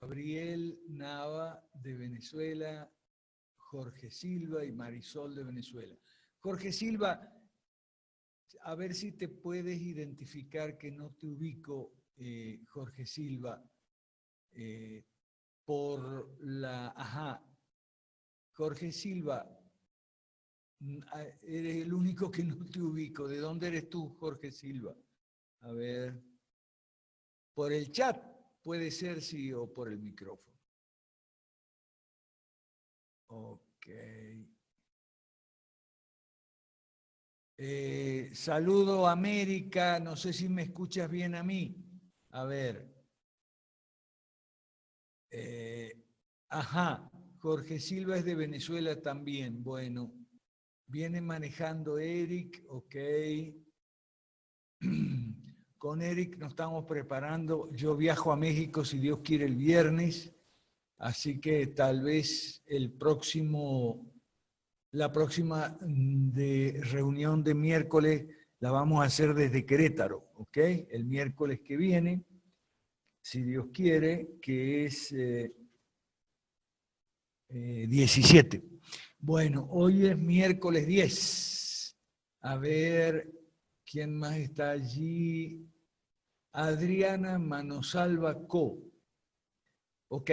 Gabriel Nava de Venezuela, Jorge Silva y Marisol de Venezuela. Jorge Silva, a ver si te puedes identificar, que no te ubico, Jorge Silva, por la... Ajá, Jorge Silva, eres el único que no te ubico. ¿De dónde eres tú, Jorge Silva? A ver, por el chat puede ser, sí, o por el micrófono. Ok. Saludo América, no sé si me escuchas bien a mí. A ver. Ajá, Jorge Silva es de Venezuela también. Bueno, viene manejando Eric, ok. Con Eric nos estamos preparando. Yo viajo a México, si Dios quiere, el viernes. Así que tal vez la próxima reunión de miércoles la vamos a hacer desde Querétaro, ¿ok? El miércoles que viene, si Dios quiere, que es 17. Bueno, hoy es miércoles 10. A ver, ¿quién más está allí? Adriana Manosalva Co. Ok.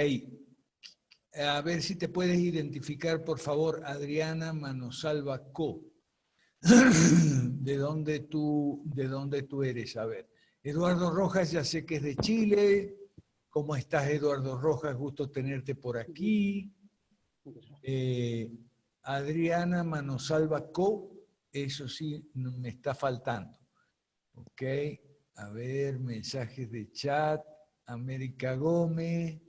A ver si te puedes identificar, por favor, Adriana Manosalva Co. ¿De dónde tú eres? A ver. Eduardo Rojas, ya sé que es de Chile. ¿Cómo estás, Eduardo Rojas? Gusto tenerte por aquí. Adriana Manosalva Co. Eso sí, me está faltando. Ok. A ver, mensajes de chat. América Gómez.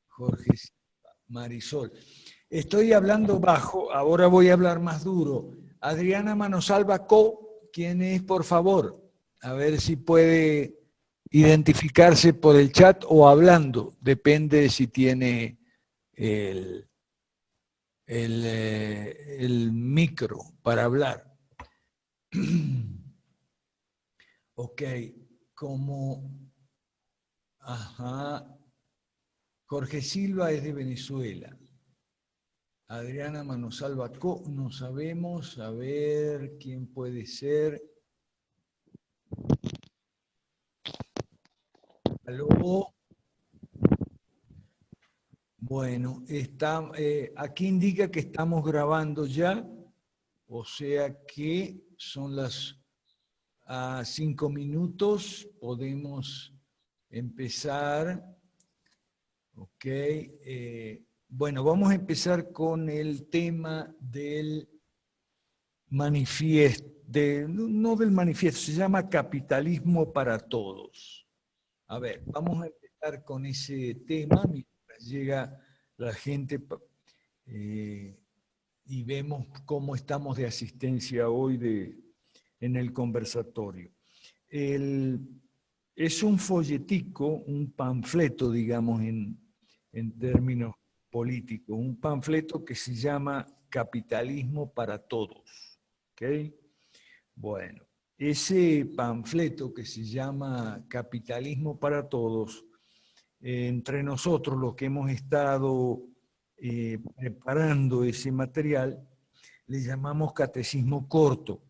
Jorge Marisol. Estoy hablando bajo, ahora voy a hablar más duro. Adriana Manosalva Co, ¿quién es, por favor? A ver si puede identificarse por el chat o hablando, depende si tiene el micro para hablar. Ok, como... Ajá. Jorge Silva es de Venezuela. Adriana Manosalva Co, no sabemos. A ver, ¿quién puede ser? ¿Aló? Bueno, aquí indica que estamos grabando ya, o sea que son las 5 minutos, podemos empezar. Ok. Bueno, vamos a empezar con el tema del manifiesto, no del manifiesto, se llama Capitalismo para Todos. A ver, vamos a empezar con ese tema mientras llega la gente y vemos cómo estamos de asistencia hoy en el conversatorio. Es un folletico, un panfleto, digamos, en términos políticos, un panfleto que se llama Capitalismo para Todos. ¿Ok? Bueno, ese panfleto que se llama Capitalismo para Todos, entre nosotros los que hemos estado preparando ese material, le llamamos catecismo corto.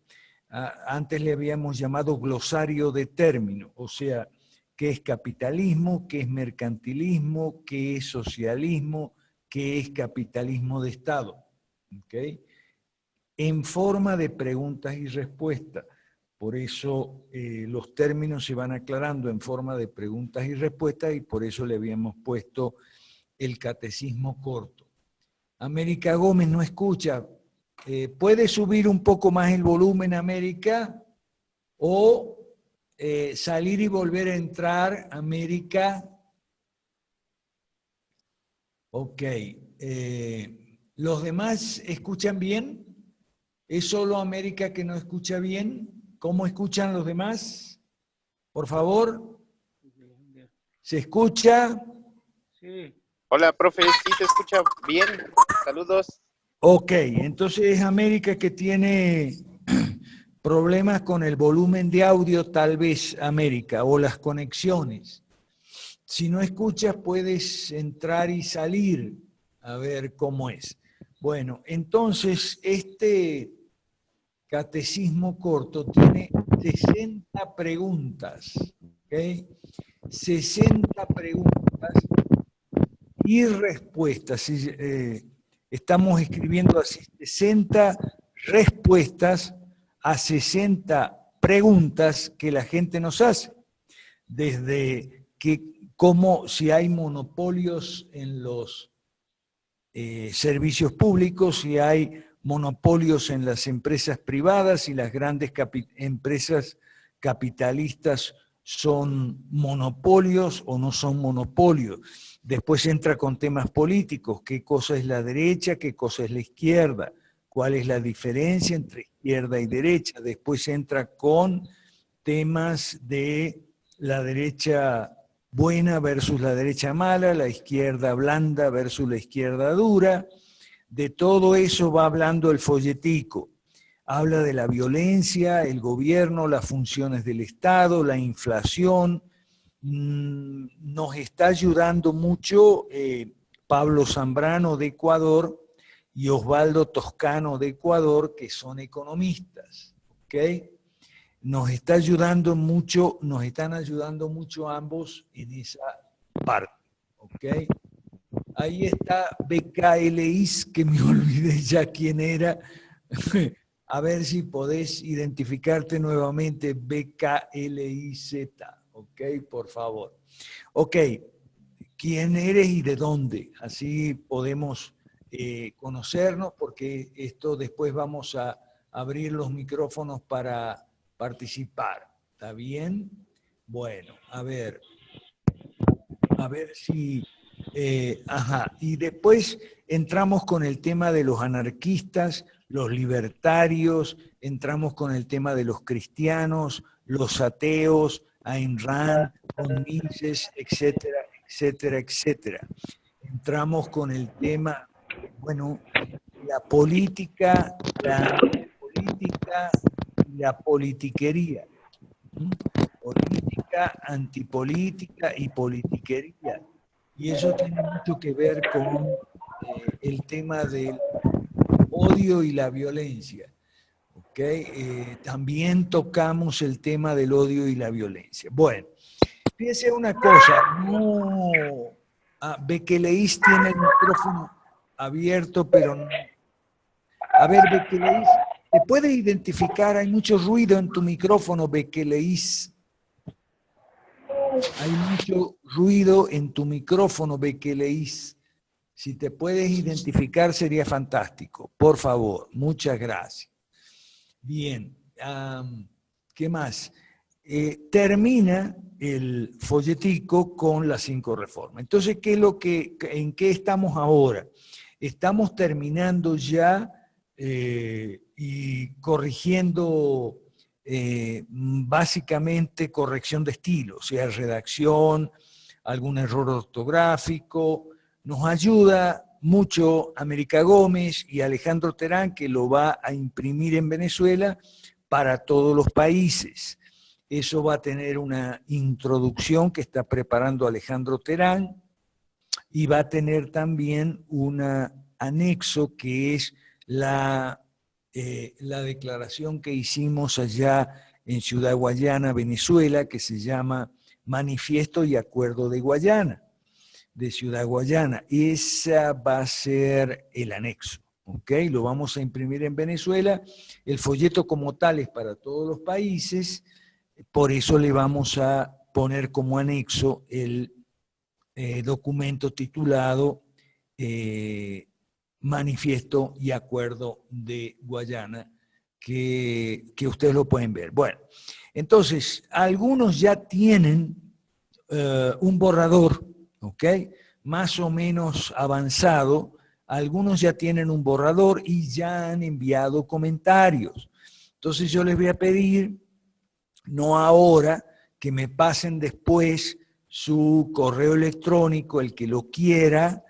Antes le habíamos llamado glosario de términos, o sea, qué es capitalismo, qué es mercantilismo, qué es socialismo, qué es capitalismo de Estado. ¿Okay? En forma de preguntas y respuestas. Por eso los términos se van aclarando en forma de preguntas y respuestas y por eso le habíamos puesto el catecismo corto. América Gómez no escucha. ¿Puede subir un poco más el volumen, América? ¿O salir y volver a entrar, América? Ok. ¿Los demás escuchan bien? ¿Es solo América que no escucha bien? ¿Cómo escuchan los demás? Por favor. ¿Se escucha? Sí. Hola, profe, sí se escucha bien. Saludos. Ok, entonces es América que tiene problemas con el volumen de audio, tal vez América, o las conexiones. Si no escuchas, puedes entrar y salir a ver cómo es. Bueno, entonces este catecismo corto tiene 60 preguntas, ¿ok? 60 preguntas y respuestas. Estamos escribiendo así, 60 respuestas a 60 preguntas que la gente nos hace. Desde cómo si hay monopolios en los servicios públicos, si hay monopolios en las empresas privadas, si las grandes empresas capitalistas son monopolios o no son monopolios. Después entra con temas políticos, qué cosa es la derecha, qué cosa es la izquierda, cuál es la diferencia entre izquierda y derecha. Después entra con temas de la derecha buena versus la derecha mala, la izquierda blanda versus la izquierda dura. De todo eso va hablando el folletico. Habla de la violencia, el gobierno, las funciones del Estado, la inflación. Nos está ayudando mucho Pablo Zambrano de Ecuador y Osvaldo Toscano de Ecuador, que son economistas, ¿ok? Nos están ayudando mucho ambos en esa parte, ¿ok? Ahí está BKLIZ, que me olvidé ya quién era. A ver si podés identificarte nuevamente, BKLIZ, ¿ok? Por favor. Ok, ¿quién eres y de dónde? Así podemos conocernos, porque esto después vamos a abrir los micrófonos para participar. ¿Está bien? Bueno, a ver si... ajá, y después entramos con el tema de los anarquistas, los libertarios, entramos con el tema de los cristianos, los ateos, Ayn Rand, con Mises, etcétera, etcétera, etcétera. Entramos con el tema, bueno, la política y la politiquería. Política, antipolítica y politiquería. Y eso tiene mucho que ver con el tema del odio y la violencia. ¿Okay? También tocamos el tema del odio y la violencia. Bueno, fíjense una cosa, no... Bekeleis tiene el micrófono abierto, pero no... A ver, Bekeleis, ¿te puedes identificar? Hay mucho ruido en tu micrófono, Bekeleis. Hay mucho ruido en tu micrófono, Bekeleis. Si te puedes identificar sería fantástico. Por favor, muchas gracias. Bien, ¿qué más? Termina el folletico con las 5 reformas. Entonces, ¿en qué estamos ahora? Estamos terminando ya y corrigiendo básicamente corrección de estilo, o sea, redacción, algún error ortográfico. Nos ayuda mucho América Gómez y Alejandro Terán, que lo va a imprimir en Venezuela para todos los países. Eso va a tener una introducción que está preparando Alejandro Terán y va a tener también un anexo que es la declaración que hicimos allá en Ciudad Guayana, Venezuela, que se llama Manifiesto y Acuerdo de Guayana, de Ciudad Guayana. Esa va a ser el anexo, ¿ok? Lo vamos a imprimir en Venezuela. El folleto como tal es para todos los países, por eso le vamos a poner como anexo el documento titulado Manifiesto y Acuerdo de Guayana, que ustedes lo pueden ver. Bueno, entonces, algunos ya tienen un borrador, ¿ok? Más o menos avanzado. Algunos ya tienen un borrador y ya han enviado comentarios. Entonces yo les voy a pedir, no ahora, que me pasen después su correo electrónico, el que lo quiera,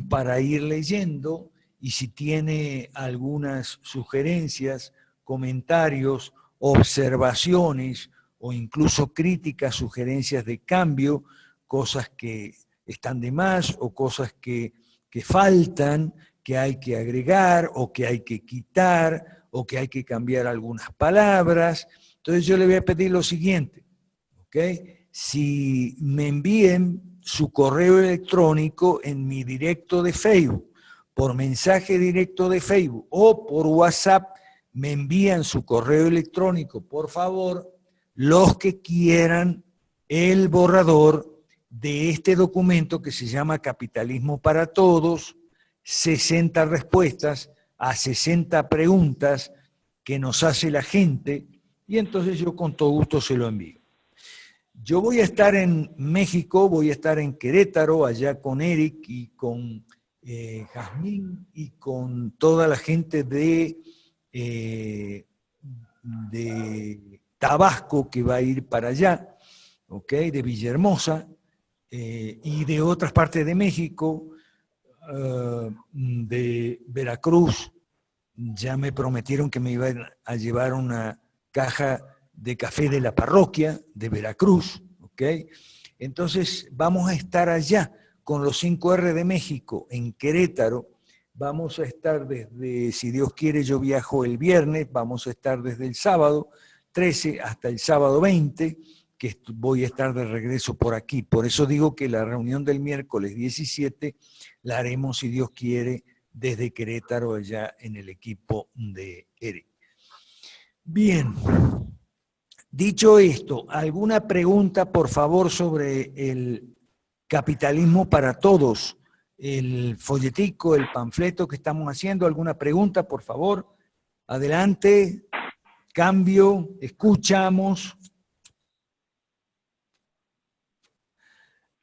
para ir leyendo, y si tiene algunas sugerencias, comentarios, observaciones o incluso críticas, sugerencias de cambio, cosas que están de más o cosas que faltan, que hay que agregar o que hay que quitar o que hay que cambiar algunas palabras. Entonces yo le voy a pedir lo siguiente, ¿ok? Si me envíen su correo electrónico en mi directo de Facebook, por mensaje directo de Facebook o por WhatsApp, me envían su correo electrónico, por favor, los que quieran el borrador de este documento que se llama Capitalismo para Todos, 60 respuestas a 60 preguntas que nos hace la gente, y entonces yo con todo gusto se lo envío. Yo voy a estar en México, voy a estar en Querétaro, allá con Eric y con Jazmín y con toda la gente de Tabasco que va a ir para allá, ¿ok? De Villahermosa y de otras partes de México, de Veracruz. Ya me prometieron que me iban a llevar una caja de café de la parroquia de Veracruz, ¿ok? Entonces vamos a estar allá con los 5R de México en Querétaro. Vamos a estar desde, si Dios quiere, yo viajo el viernes, vamos a estar desde el sábado 13 hasta el sábado 20, que voy a estar de regreso por aquí. Por eso digo que la reunión del miércoles 17 la haremos, si Dios quiere, desde Querétaro, allá en el equipo de Eric. Bien, dicho esto, ¿alguna pregunta, por favor, sobre el capitalismo para todos? El folletico, el panfleto que estamos haciendo. ¿Alguna pregunta, por favor? Adelante, cambio, escuchamos.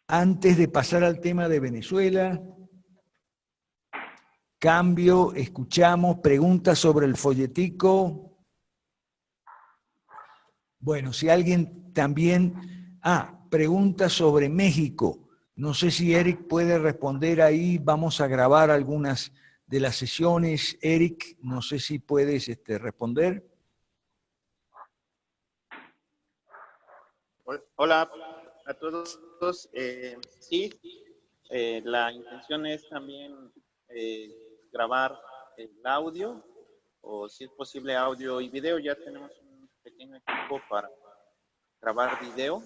Antes de pasar al tema de Venezuela, cambio, escuchamos, preguntas sobre el folletico. Bueno, si alguien también... preguntas sobre México. No sé si Eric puede responder ahí. Vamos a grabar algunas de las sesiones. Eric, no sé si puedes responder. Hola a todos. Sí, la intención es también grabar el audio, o si es posible audio y video. Ya tenemos un pequeño equipo para grabar video.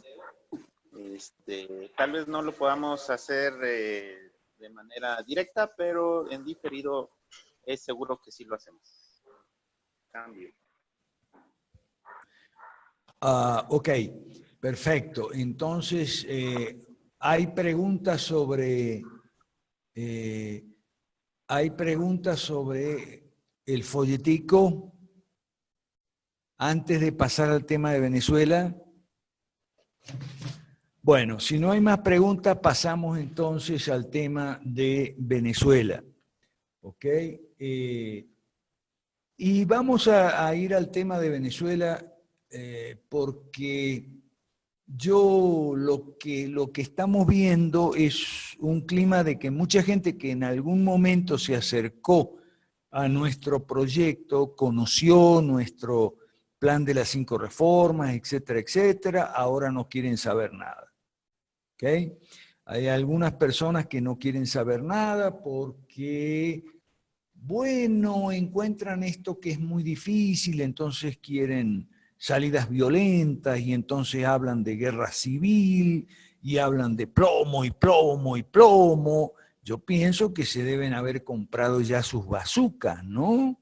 Tal vez no lo podamos hacer de manera directa, pero en diferido es seguro que sí lo hacemos. Cambio. Ok, perfecto. Entonces, hay preguntas sobre el folletico antes de pasar al tema de Venezuela. Bueno, si no hay más preguntas, pasamos entonces al tema de Venezuela. ¿Ok? Y vamos a ir al tema de Venezuela porque lo que estamos viendo es un clima de que mucha gente que en algún momento se acercó a nuestro proyecto, conoció nuestro plan de las 5 reformas, etcétera, etcétera, ahora no quieren saber nada. ¿Okay? Hay algunas personas que no quieren saber nada porque, bueno, encuentran esto que es muy difícil, entonces quieren salidas violentas y entonces hablan de guerra civil y hablan de plomo y plomo y plomo. Yo pienso que se deben haber comprado ya sus bazucas, ¿no?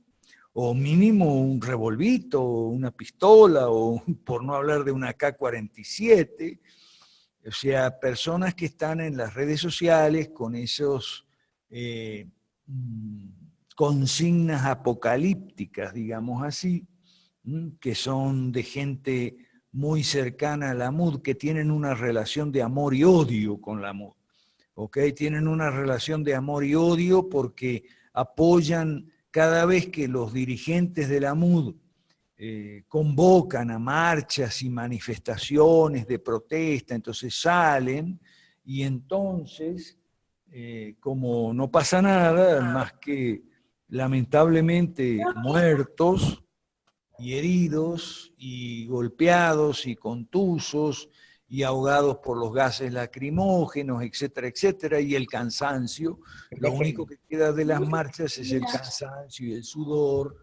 O mínimo un revolvito, una pistola, o por no hablar de una AK-47. O sea, personas que están en las redes sociales con esos consignas apocalípticas, digamos así, que son de gente muy cercana a la MUD, que tienen una relación de amor y odio con la MUD. ¿Ok? Tienen una relación de amor y odio porque apoyan cada vez que los dirigentes de la MUD convocan a marchas y manifestaciones de protesta, entonces salen y entonces, como no pasa nada, más que lamentablemente muertos y heridos y golpeados y contusos y ahogados por los gases lacrimógenos, etcétera, etcétera, y el cansancio. Lo único que queda de las marchas es el cansancio y el sudor,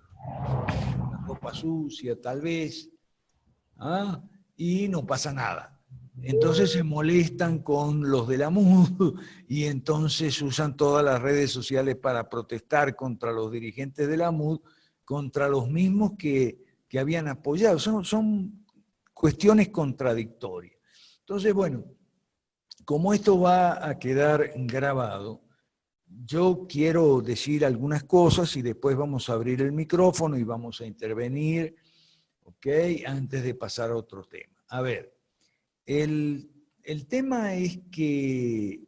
la ropa sucia tal vez, ¿ah? Y no pasa nada. Entonces se molestan con los de la MUD y entonces usan todas las redes sociales para protestar contra los dirigentes de la MUD, contra los mismos que habían apoyado. Son cuestiones contradictorias. Entonces, bueno, como esto va a quedar grabado, yo quiero decir algunas cosas y después vamos a abrir el micrófono y vamos a intervenir, ¿ok? Antes de pasar a otro tema. A ver, el tema es que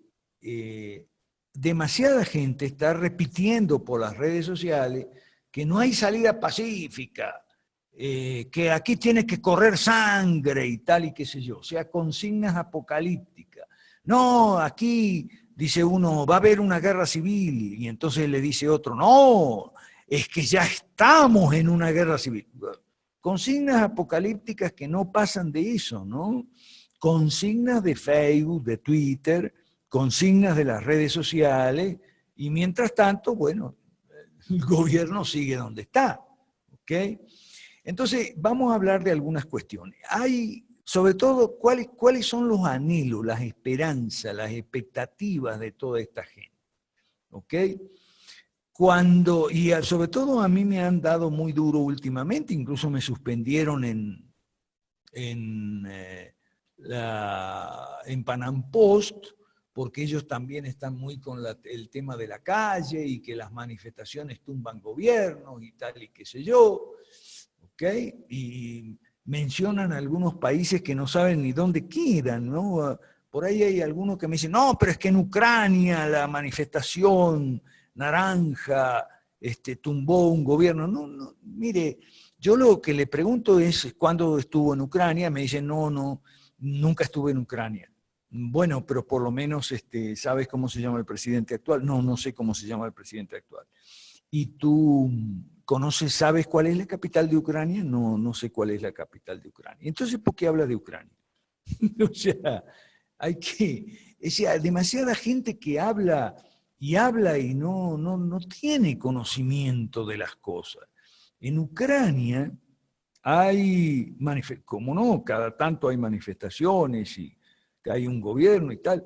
demasiada gente está repitiendo por las redes sociales que no hay salida pacífica, que aquí tiene que correr sangre y tal y qué sé yo, o sea, consignas apocalípticas. No, aquí, dice uno, va a haber una guerra civil, y entonces le dice otro, no, es que ya estamos en una guerra civil. Consignas apocalípticas que no pasan de eso, ¿no? Consignas de Facebook, de Twitter, consignas de las redes sociales, y mientras tanto, bueno, el gobierno sigue donde está, ¿ok? Entonces, vamos a hablar de algunas cuestiones. Hay, sobre todo, cuáles son los anhelos, las esperanzas, las expectativas de toda esta gente, ¿ok? Y sobre todo a mí me han dado muy duro últimamente, incluso me suspendieron en Panam Post, porque ellos también están muy con el tema de la calle y que las manifestaciones tumban gobiernos y tal y qué sé yo, ¿ok? Y mencionan algunos países que no saben ni dónde quedan, ¿no? Por ahí hay algunos que me dicen, no, pero es que en Ucrania la manifestación naranja tumbó un gobierno. No, no, mire, yo lo que le pregunto es, ¿cuándo estuvo en Ucrania? Me dicen, no, nunca estuve en Ucrania. Bueno, pero por lo menos ¿sabes cómo se llama el presidente actual? No, no sé cómo se llama el presidente actual. ¿Y tú sabes cuál es la capital de Ucrania? No, no sé cuál es la capital de Ucrania. Entonces, ¿por qué habla de Ucrania? O sea, demasiada gente que habla y no tiene conocimiento de las cosas. En Ucrania hay, como no, cada tanto hay manifestaciones y que hay un gobierno y tal,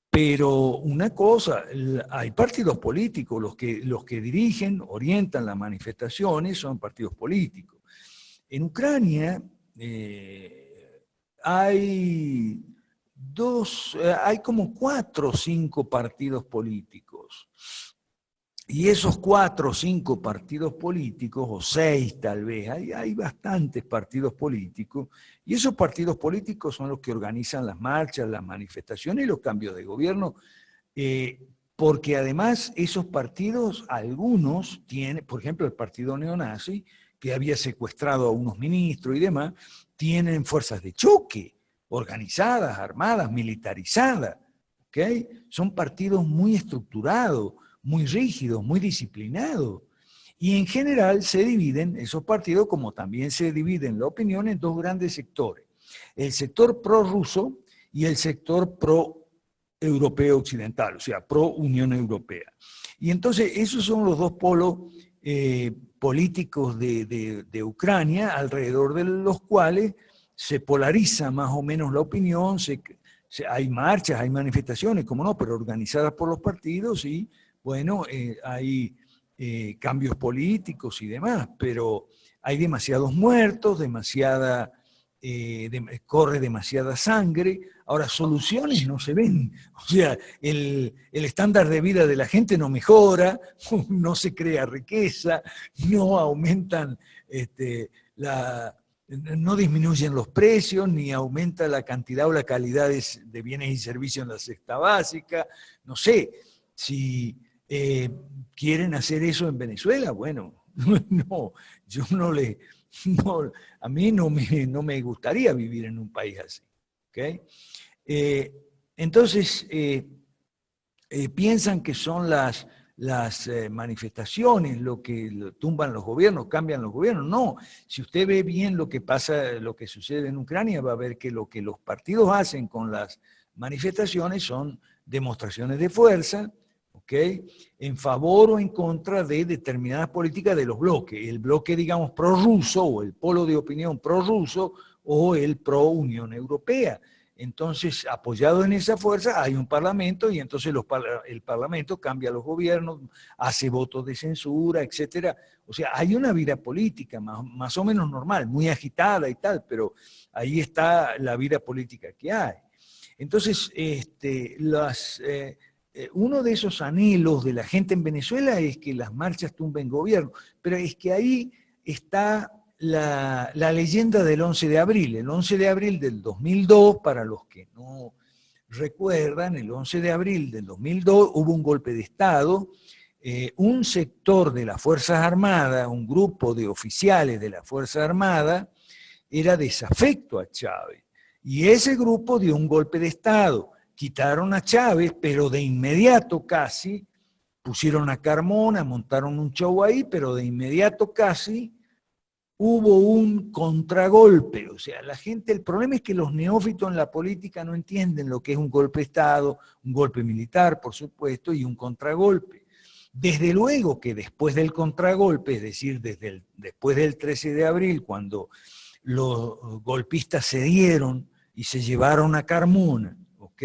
pero una cosa, hay partidos políticos, los que dirigen, orientan las manifestaciones son partidos políticos. En Ucrania hay como 4 o 5 partidos políticos. Y esos 4 o 5 partidos políticos, o 6 tal vez, hay bastantes partidos políticos, y esos partidos políticos son los que organizan las marchas, las manifestaciones y los cambios de gobierno, porque además esos partidos, algunos tienen, por ejemplo el partido neonazi, que había secuestrado a unos ministros y demás, tienen fuerzas de choque, organizadas, armadas, militarizadas, ¿ok? Son partidos muy estructurados, muy rígidos, muy disciplinados. Y en general se dividen esos partidos, como también se dividen la opinión, en 2 grandes sectores. El sector prorruso y el sector pro-europeo occidental, o sea, pro-Unión Europea. Y entonces esos son los 2 polos políticos de Ucrania, alrededor de los cuales se polariza más o menos la opinión, hay marchas, hay manifestaciones, como no, pero organizadas por los partidos y bueno, hay cambios políticos y demás, pero hay demasiados muertos, corre demasiada sangre. Ahora, soluciones no se ven. O sea, el estándar de vida de la gente no mejora, no se crea riqueza, no aumentan no disminuyen los precios, ni aumenta la cantidad o la calidad de bienes y servicios en la cesta básica. No sé, si quieren hacer eso en Venezuela, bueno, no, yo a mí no me gustaría vivir en un país así. ¿Okay? Entonces, piensan que son las las manifestaciones, lo que tumban los gobiernos, cambian los gobiernos. No, si usted ve bien lo que pasa, lo que sucede en Ucrania, va a ver que lo que los partidos hacen con las manifestaciones son demostraciones de fuerza, ¿ok? En favor o en contra de determinadas políticas de los bloques. El bloque, digamos, prorruso, o el polo de opinión prorruso, o el pro Unión Europea. Entonces, apoyado en esa fuerza, hay un parlamento y entonces el parlamento cambia los gobiernos, hace votos de censura, etcétera. O sea, hay una vida política más o menos normal, muy agitada y tal, pero ahí está la vida política que hay. Entonces, uno de esos anhelos de la gente en Venezuela es que las marchas tumben gobierno, pero es que ahí está la leyenda del 11 de abril. El 11 de abril del 2002, para los que no recuerdan, el 11 de abril del 2002 hubo un golpe de Estado, un sector de las Fuerzas Armadas, un grupo de oficiales de las Fuerzas Armadas, era desafecto a Chávez. Y ese grupo dio un golpe de Estado. Quitaron a Chávez, pero de inmediato casi, pusieron a Carmona, montaron un show ahí, pero de inmediato casi hubo un contragolpe. O sea, la gente, el problema es que los neófitos en la política no entienden lo que es un golpe de Estado, un golpe militar, por supuesto, y un contragolpe. Desde luego que después del contragolpe, es decir, después del 13 de abril, cuando los golpistas cedieron y se llevaron a Carmona, ¿ok?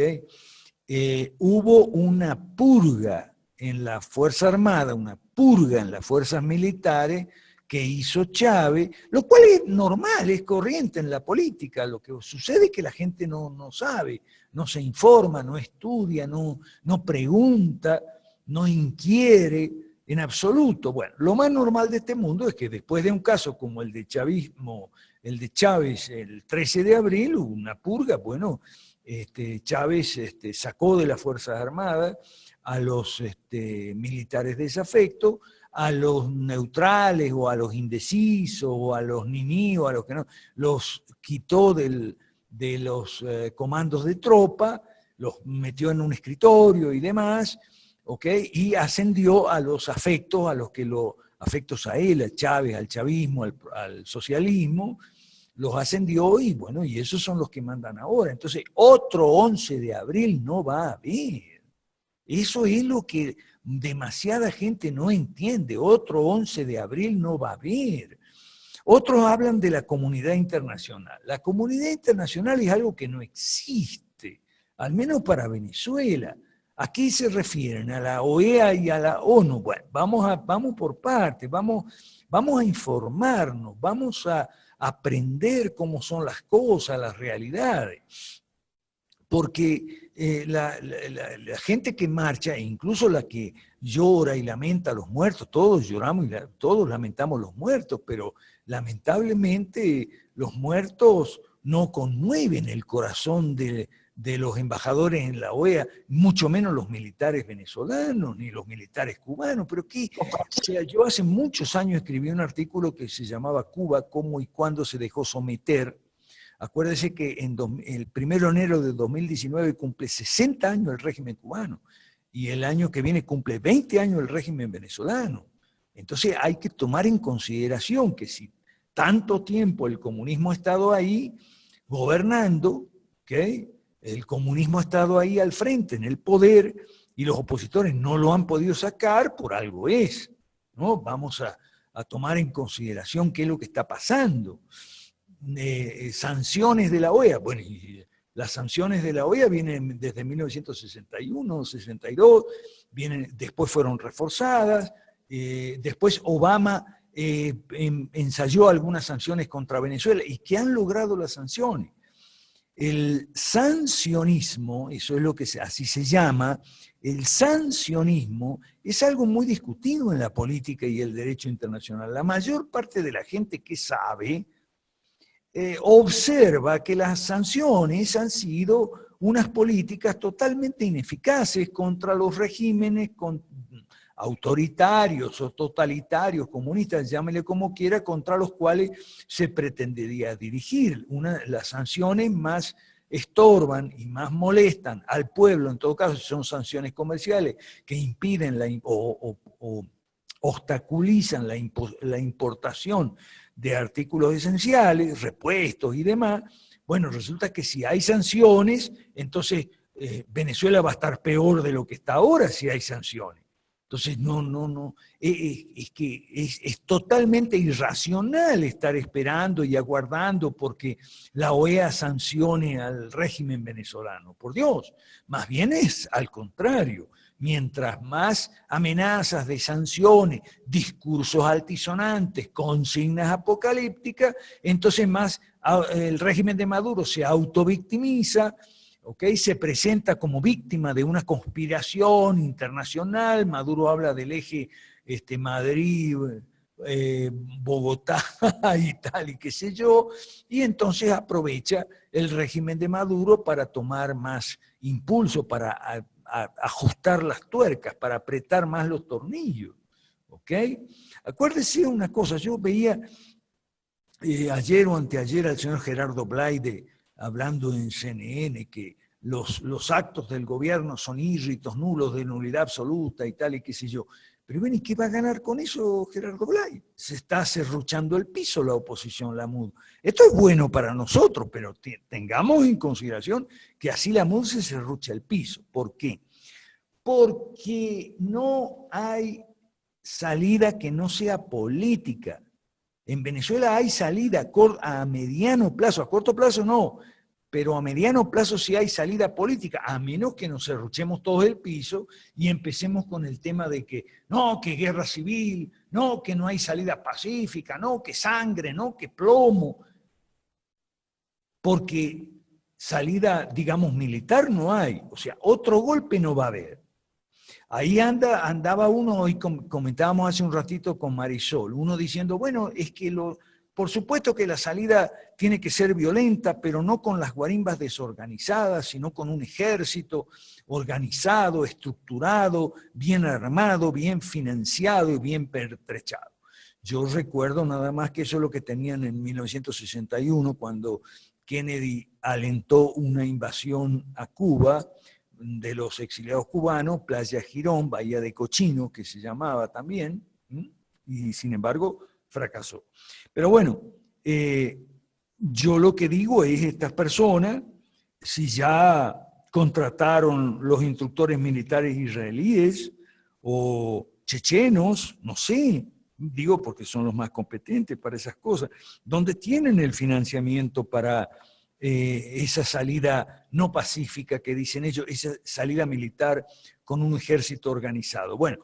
Hubo una purga en la Fuerza Armada, una purga en las fuerzas militares que hizo Chávez, lo cual es normal, es corriente en la política. Lo que sucede es que la gente no sabe, no se informa, no estudia, no pregunta, no inquiere en absoluto. Bueno, lo más normal de este mundo es que después de un caso como el de chavismo, el de Chávez el 13 de abril, hubo una purga, bueno, Chávez sacó de las Fuerzas Armadas a los militares desafectos, a los neutrales o a los indecisos o a los niníos, a los que no, los quitó de los comandos de tropa, los metió en un escritorio y demás, ¿ok? Y ascendió a los afectos, afectos a él, a Chávez, al chavismo, al socialismo, los ascendió y bueno, y esos son los que mandan ahora. Entonces, otro 11 de abril no va a haber. Eso es lo que demasiada gente no entiende. Otro 11 de abril no va a haber. Otros hablan de la comunidad internacional. La comunidad internacional es algo que no existe, al menos para Venezuela. ¿A qué se refieren? ¿A la OEA y a la ONU? Bueno, vamos por partes, vamos a informarnos, vamos a aprender cómo son las cosas, las realidades. Porque la gente que marcha, e incluso la que llora y lamenta a los muertos, todos lloramos y todos lamentamos los muertos, pero lamentablemente los muertos no conmueven el corazón de los embajadores en la OEA, mucho menos los militares venezolanos, ni los militares cubanos. Pero ¿qué? O sea, yo hace muchos años escribí un artículo que se llamaba Cuba, cómo y cuándo se dejó someter. Acuérdese que el 1 de enero de 2019 cumple 60 años el régimen cubano y el año que viene cumple 20 años el régimen venezolano. Entonces hay que tomar en consideración que si tanto tiempo el comunismo ha estado ahí gobernando, ¿okay? El comunismo ha estado ahí al frente, en el poder, y los opositores no lo han podido sacar, por algo es, ¿no? Vamos a tomar en consideración qué es lo que está pasando. Sanciones de la OEA. Bueno, y las sanciones de la OEA vienen desde 1961, 62, después fueron reforzadas, después Obama ensayó algunas sanciones contra Venezuela. ¿Y qué han logrado las sanciones? El sancionismo, eso es lo que así se llama, el sancionismo es algo muy discutido en la política y el derecho internacional. La mayor parte de la gente que sabe observa que las sanciones han sido unas políticas totalmente ineficaces contra los regímenes autoritarios o totalitarios, comunistas, llámele como quiera, contra los cuales se pretendería dirigir. Las sanciones más estorban y más molestan al pueblo, en todo caso, son sanciones comerciales que impiden o obstaculizan la importación de artículos esenciales, repuestos y demás. Bueno, resulta que si hay sanciones, entonces Venezuela va a estar peor de lo que está ahora si hay sanciones. Entonces, es que es totalmente irracional estar esperando y aguardando porque la OEA sancione al régimen venezolano. Por Dios, más bien es al contrario. Mientras más amenazas de sanciones, discursos altisonantes, consignas apocalípticas, entonces más el régimen de Maduro se autovictimiza, ¿okay? Se presenta como víctima de una conspiración internacional. Maduro habla del eje Madrid, Bogotá y tal, y qué sé yo, y entonces aprovecha el régimen de Maduro para tomar más impulso, para ajustar las tuercas, para apretar más los tornillos. ¿Ok? Acuérdese una cosa, yo veía ayer o anteayer al señor Gerardo Blaide hablando en CNN que los actos del gobierno son írritos, nulos, de nulidad absoluta y tal, y qué sé yo. Pero bueno, ¿y qué va a ganar con eso Gerardo Blay? Se está serruchando el piso la oposición, la MUD. Esto es bueno para nosotros, pero tengamos en consideración que así la MUD se serrucha el piso. ¿Por qué? Porque no hay salida que no sea política. En Venezuela hay salida a mediano plazo, a corto plazo no, pero a mediano plazo sí hay salida política, a menos que nos serruchemos todos el piso y empecemos con el tema de que no, que guerra civil, no, que no hay salida pacífica, no, que sangre, no, que plomo, porque salida, digamos, militar no hay, o sea, otro golpe no va a haber. Ahí andaba uno, y comentábamos hace un ratito con Marisol, uno diciendo, bueno, es que por supuesto que la salida tiene que ser violenta, pero no con las guarimbas desorganizadas, sino con un ejército organizado, estructurado, bien armado, bien financiado y bien pertrechado. Yo recuerdo nada más que eso es lo que tenían en 1961, cuando Kennedy alentó una invasión a Cuba de los exiliados cubanos, Playa Girón, Bahía de Cochino, que se llamaba también, y sin embargo fracasó. Pero bueno, yo lo que digo es, estas personas, si ya contrataron los instructores militares israelíes o chechenos, no sé, digo porque son los más competentes para esas cosas, ¿dónde tienen el financiamiento para esa salida no pacífica que dicen ellos, esa salida militar con un ejército organizado? Bueno,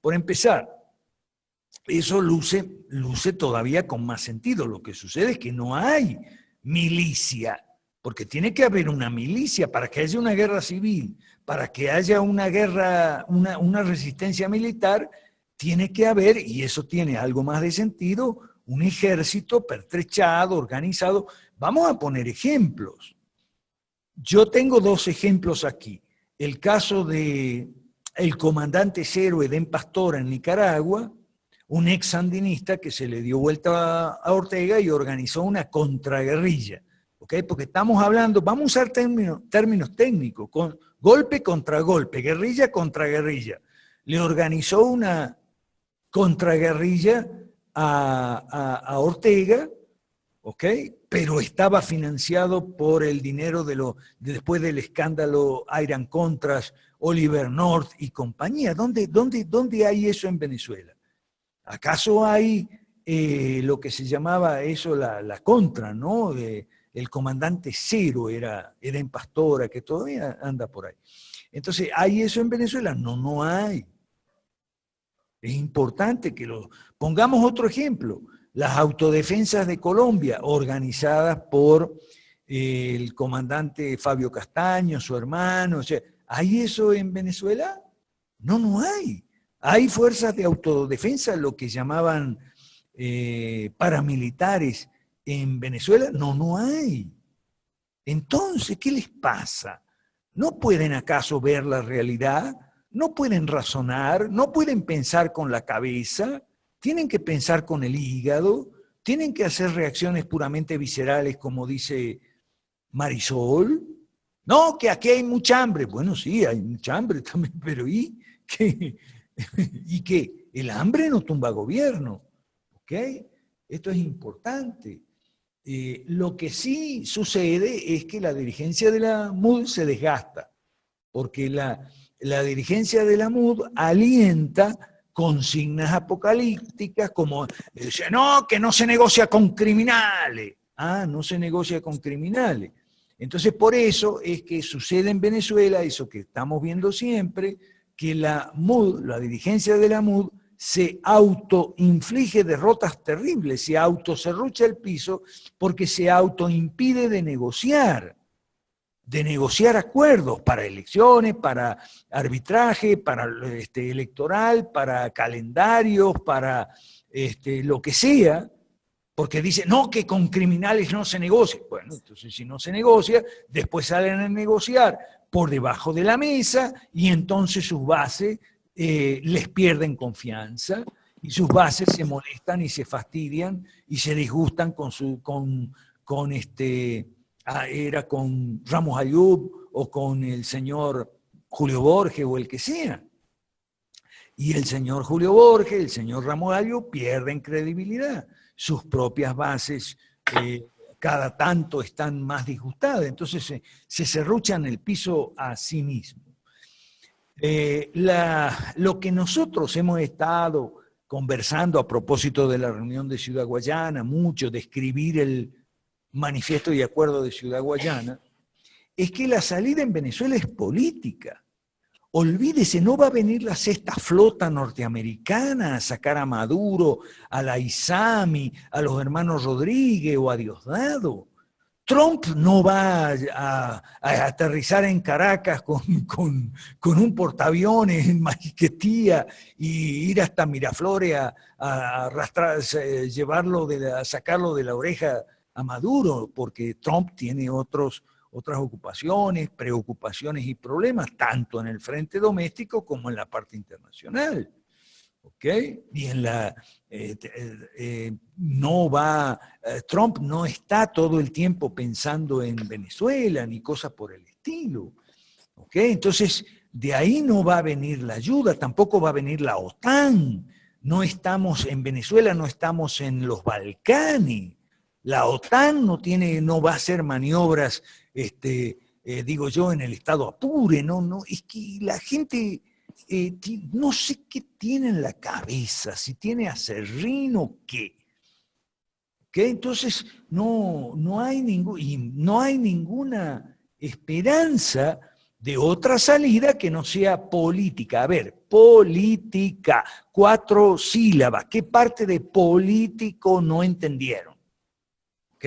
por empezar, eso luce todavía con más sentido. Lo que sucede es que no hay milicia, porque tiene que haber una milicia para que haya una guerra civil, para que haya una guerra, una resistencia militar, tiene que haber, y eso tiene algo más de sentido, un ejército pertrechado, organizado. Vamos a poner ejemplos. Yo tengo dos ejemplos aquí. El caso de el comandante cero Edén Pastora en Nicaragua, un ex sandinista que se le dio vuelta a Ortega y organizó una contraguerrilla. ¿Okay? Porque estamos hablando, vamos a usar términos técnicos, con golpe contra golpe, guerrilla contra guerrilla. Le organizó una contraguerrilla a Ortega, ¿ok? Pero estaba financiado por el dinero después del escándalo Iran Contras, Oliver North y compañía. ¿Dónde hay eso en Venezuela? ¿Acaso hay lo que se llamaba eso la contra, ¿no? El comandante cero era en Pastora, que todavía anda por ahí. Entonces, ¿hay eso en Venezuela? No hay. Es importante que lo pongamos. Otro ejemplo, las autodefensas de Colombia, organizadas por el comandante Fabio Castaño, su hermano. O sea, ¿hay eso en Venezuela? No hay. Hay fuerzas de autodefensa, lo que llamaban paramilitares en Venezuela. No hay. Entonces, ¿qué les pasa? ¿No pueden acaso ver la realidad? ¿No pueden razonar? ¿No pueden pensar con la cabeza? ¿Tienen que pensar con el hígado? ¿Tienen que hacer reacciones puramente viscerales, como dice Marisol. No, que aquí hay mucha hambre. Bueno, sí, hay mucha hambre también, pero ¿y qué? ¿Y qué? El hambre no tumba gobierno, ¿ok? Esto es importante. Lo que sí sucede es que la dirigencia de la MUD se desgasta, porque la dirigencia de la MUD alienta consignas apocalípticas como, dice, no, que no se negocia con criminales. Ah, no se negocia con criminales. Entonces, por eso es que sucede en Venezuela eso que estamos viendo siempre, que la MUD, la dirigencia de la MUD, se autoinflige derrotas terribles, se autoserrucha el piso porque se autoimpide de negociar acuerdos para elecciones, para arbitraje, para electoral, para calendarios, para lo que sea, porque dice, no, que con criminales no se negocia. Bueno, entonces si no se negocia, después salen a negociar por debajo de la mesa y entonces sus bases les pierden confianza y sus bases se molestan y se fastidian y se disgustan era con Ramos Ayub o con el señor Julio Borges o el que sea. Y el señor Julio Borges, el señor Ramos Ayub pierden credibilidad. Sus propias bases cada tanto están más disgustadas, entonces se serruchan el piso a sí mismo. Lo que nosotros hemos estado conversando a propósito de la reunión de Ciudad Guayana, mucho de escribir el manifiesto y acuerdo de Ciudad Guayana, es que la salida en Venezuela es política. Olvídese, no va a venir la sexta flota norteamericana a sacar a Maduro, a la Isami, a los hermanos Rodríguez o a Diosdado. Trump no va a aterrizar en Caracas con un portaaviones en Maiquetía y ir hasta Miraflores a arrastrar, a sacarlo de la oreja a Maduro, porque Trump tiene otras ocupaciones, preocupaciones y problemas, tanto en el frente doméstico como en la parte internacional. ¿Ok? Y Trump no está todo el tiempo pensando en Venezuela ni cosas por el estilo. ¿Ok? Entonces, de ahí no va a venir la ayuda, tampoco va a venir la OTAN. No estamos en Venezuela, no estamos en los Balcanes. La OTAN no va a hacer maniobras, digo yo, en el estado Apure. No, es que la gente... no sé qué tiene en la cabeza, si tiene aserrín o qué. Entonces no hay ninguna esperanza de otra salida que no sea política. A ver, política, 4 sílabas. ¿Qué parte de político no entendieron? ¿Ok?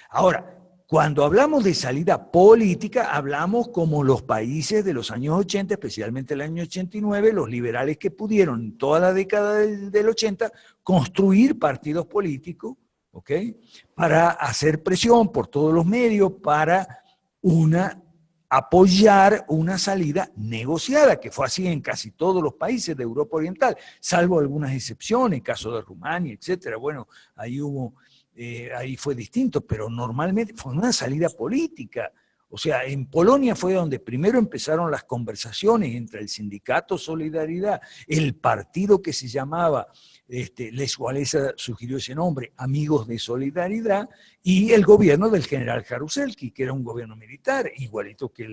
Ahora, cuando hablamos de salida política, hablamos como los países de los años 80, especialmente el año 89, los liberales que pudieron en toda la década del 80 construir partidos políticos, ¿ok? Para hacer presión por todos los medios, para apoyar una salida negociada, que fue así en casi todos los países de Europa Oriental, salvo algunas excepciones, caso de Rumania, etcétera. Bueno, ahí fue distinto, pero normalmente fue una salida política. O sea, en Polonia fue donde primero empezaron las conversaciones entre el sindicato Solidaridad, el partido que se llamaba, Lech Walesa sugirió ese nombre, Amigos de Solidaridad, y el gobierno del general Jaruzelski, que era un gobierno militar, igualito que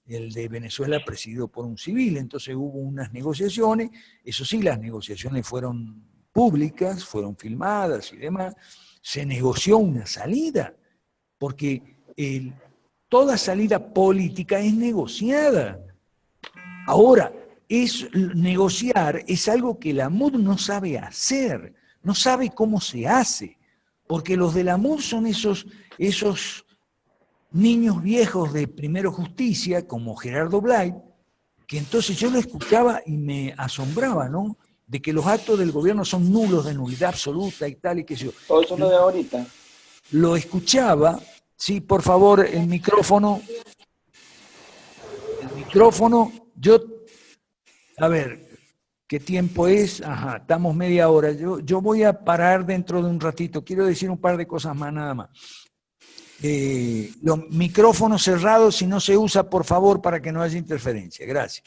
el de Venezuela, presidido por un civil. Entonces hubo unas negociaciones, eso sí, las negociaciones fueron públicas, fueron filmadas y demás. Se negoció una salida, porque toda salida política es negociada. Ahora, negociar es algo que la MUD no sabe hacer, no sabe cómo se hace, porque los de la MUD son esos niños viejos de Primero Justicia, como Gerardo Blay, que entonces yo lo escuchaba y me asombraba, ¿no? De que los actos del gobierno son nulos, de nulidad absoluta y tal, y que yo. Todo eso lo de ahorita. Lo escuchaba, sí, por favor, el micrófono, a ver, ¿qué tiempo es? Ajá, estamos media hora, yo voy a parar dentro de un ratito, quiero decir un par de cosas más nada más. Los micrófonos cerrados, si no se usa, por favor, para que no haya interferencia. Gracias.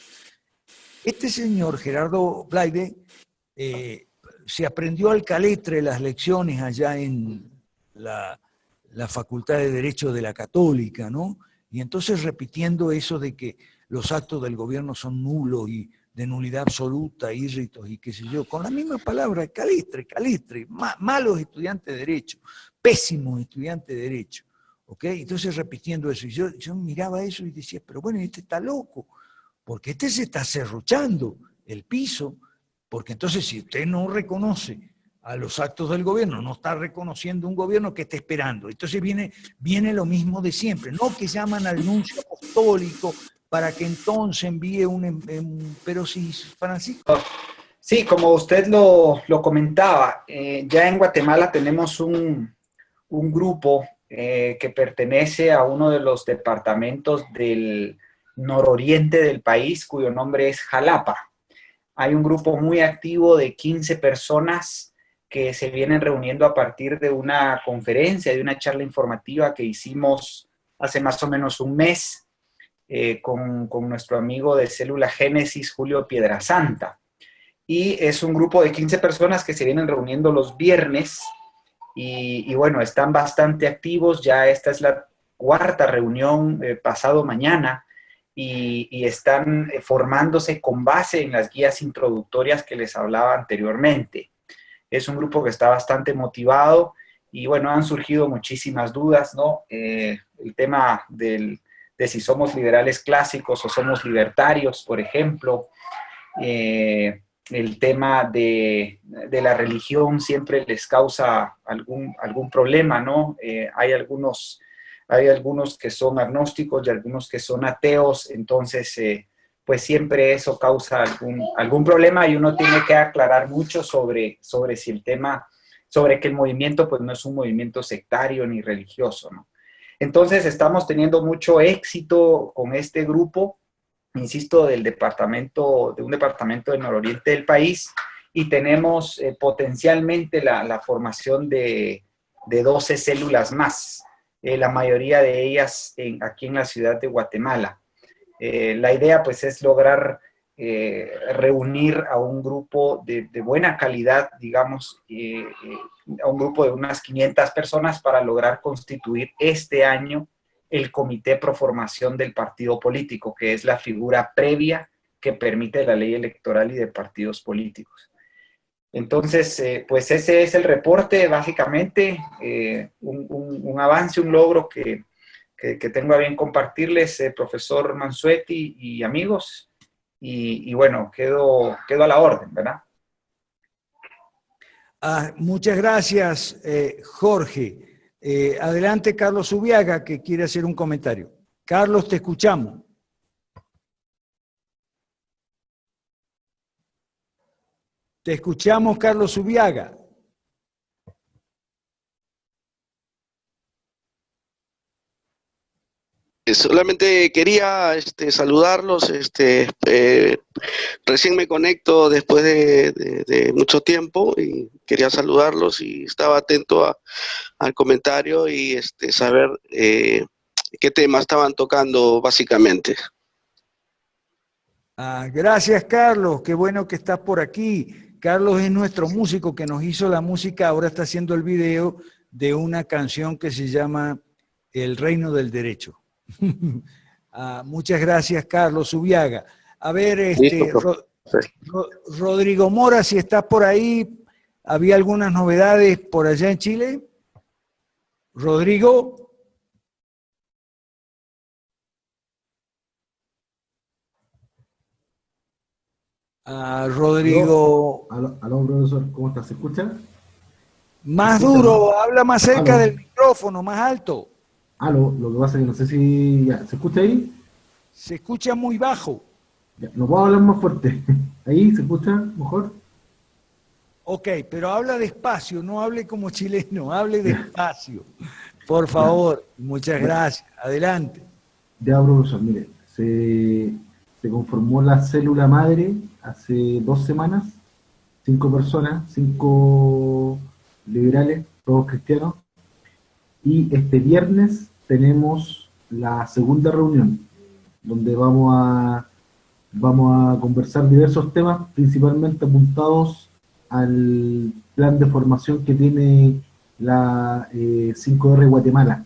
Este señor, Gerardo Blaide, se aprendió al caletre las lecciones allá en la Facultad de Derecho de la Católica, ¿no? Y entonces repitiendo eso de que los actos del gobierno son nulos y de nulidad absoluta, írritos y qué sé yo, con la misma palabra, caletre, malos estudiantes de Derecho, pésimos estudiantes de Derecho, ¿ok? Entonces repitiendo eso, y yo miraba eso y decía, pero bueno, este está loco, porque este se está serruchando el piso, porque entonces si usted no reconoce a los actos del gobierno, no está reconociendo un gobierno que está esperando. Entonces viene lo mismo de siempre, no que llaman al nuncio apostólico para que entonces envíe pero si Francisco... Sí, como usted lo comentaba, ya en Guatemala tenemos un grupo que pertenece a uno de los departamentos del nororiente del país, cuyo nombre es Jalapa. Hay un grupo muy activo de 15 personas que se vienen reuniendo a partir de una conferencia, de una charla informativa que hicimos hace más o menos un mes con nuestro amigo de Célula Génesis, Julio Piedrasanta. Y es un grupo de 15 personas que se vienen reuniendo los viernes y bueno, están bastante activos. Ya esta es la cuarta reunión pasado mañana y están formándose con base en las guías introductorias que les hablaba anteriormente. Es un grupo que está bastante motivado y bueno, han surgido muchísimas dudas, ¿no? El tema de si somos liberales clásicos o somos libertarios, por ejemplo. El tema de la religión siempre les causa algún problema, ¿no? Hay algunos que son agnósticos y algunos que son ateos, entonces pues siempre eso causa algún problema y uno tiene que aclarar mucho sobre si el tema, sobre que el movimiento pues no es un movimiento sectario ni religioso, ¿no? Entonces estamos teniendo mucho éxito con este grupo, insisto, de un departamento del nororiente del país, y tenemos potencialmente la formación de 12 células más, la mayoría de ellas aquí en la ciudad de Guatemala. La idea pues es lograr reunir a un grupo de buena calidad, digamos, a un grupo de unas 500 personas para lograr constituir este año el Comité Pro Formación del Partido Político, que es la figura previa que permite la ley electoral y de partidos políticos. Entonces, pues ese es el reporte, básicamente, un avance, un logro que tengo a bien compartirles, profesor Mansuetti y amigos, y bueno, quedo a la orden, ¿verdad? Muchas gracias, Jorge. Adelante, Carlos Zubiaga, que quiere hacer un comentario. Carlos, te escuchamos. Te escuchamos, Carlos Zubiaga. Solamente quería saludarlos. Recién me conecto después de mucho tiempo y quería saludarlos y estaba atento al comentario y saber qué tema estaban tocando básicamente. Gracias, Carlos. Qué bueno que estás por aquí. Carlos es nuestro músico que nos hizo la música, ahora está haciendo el video de una canción que se llama El Reino del Derecho. Muchas gracias, Carlos Zubiaga. A ver, Rodrigo Mora, si estás por ahí, ¿había algunas novedades por allá en Chile? Rodrigo. Rodrigo. Aló, profesor, ¿cómo estás? ¿Se escucha? Más duro, habla más cerca del micrófono, más alto. Lo que pasa es que no sé si ¿se escucha ahí? Se escucha muy bajo. Ya, no puedo hablar más fuerte. ¿Ahí se escucha mejor? Ok, pero habla despacio, no hable como chileno, hable despacio. Por favor, muchas gracias. Adelante. Ya, profesor, mire, se conformó la célula madre hace 2 semanas, 5 personas, 5 liberales, todos cristianos, Y este viernes tenemos la segunda reunión, donde vamos a conversar diversos temas, principalmente apuntados al plan de formación que tiene la 5R Guatemala,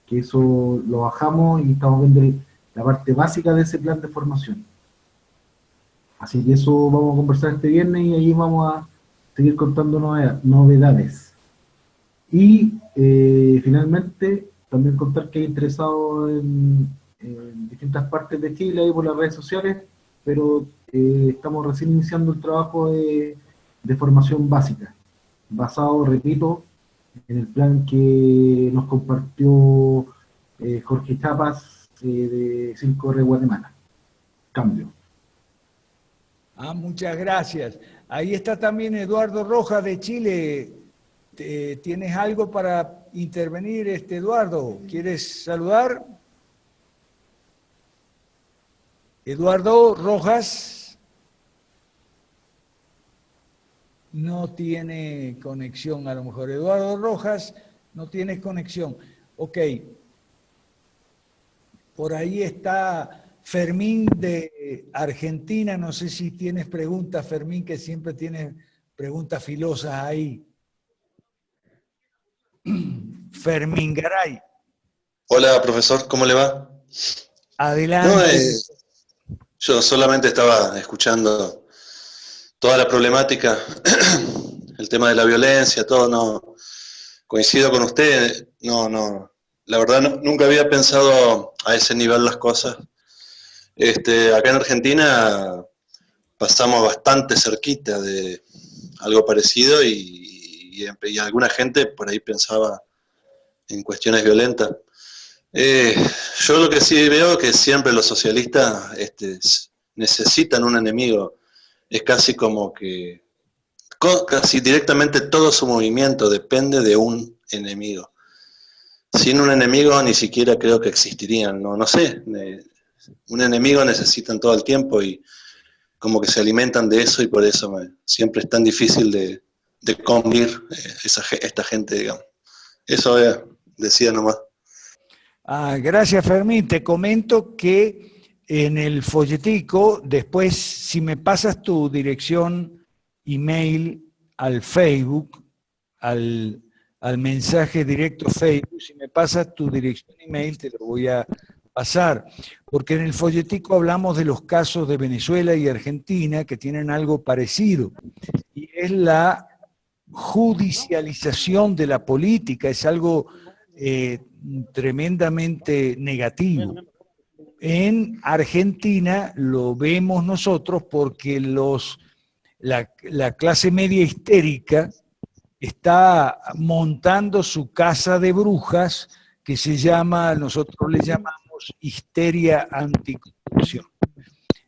que eso lo bajamos y estamos viendo la parte básica de ese plan de formación. Así que eso vamos a conversar este viernes y ahí vamos a seguir contando novedades. Y finalmente, también contar que hay interesado en distintas partes de Chile, ahí por las redes sociales, pero estamos recién iniciando el trabajo de formación básica, basado, repito, en el plan que nos compartió Jorge Chapas de 5R Guatemala. Cambio. Muchas gracias. Ahí está también Eduardo Rojas de Chile. ¿Tienes algo para intervenir, Eduardo? ¿Quieres saludar? Eduardo Rojas no tiene conexión, a lo mejor. Eduardo Rojas, no tienes conexión. Ok. Por ahí está Fermín de Argentina. No sé si tienes preguntas, Fermín, que siempre tienes preguntas filosas ahí. Fermín Garay. Hola, profesor, ¿cómo le va? Adelante. Yo solamente estaba escuchando toda la problemática, el tema de la violencia, todo, no coincido con usted, la verdad nunca había pensado a ese nivel las cosas. Acá en Argentina pasamos bastante cerquita de algo parecido y alguna gente por ahí pensaba en cuestiones violentas. Yo lo que sí veo es que siempre los socialistas necesitan un enemigo. Es casi como que casi directamente todo su movimiento depende de un enemigo. Sin un enemigo ni siquiera creo que existirían, no sé. Un enemigo necesitan todo el tiempo y como que se alimentan de eso y por eso siempre es tan difícil de convivir esta gente, digamos. Eso decía nomás. Gracias, Fermín. Te comento que en el folletico, después, si me pasas tu dirección email al Facebook, al mensaje directo Facebook, si me pasas tu dirección email, te lo voy a pasar, porque en el folletico hablamos de los casos de Venezuela y Argentina que tienen algo parecido, y es la judicialización de la política, es algo tremendamente negativo. En Argentina lo vemos nosotros porque la clase media histérica está montando su casa de brujas que se llama, nosotros le llamamos histeria anticorrupción.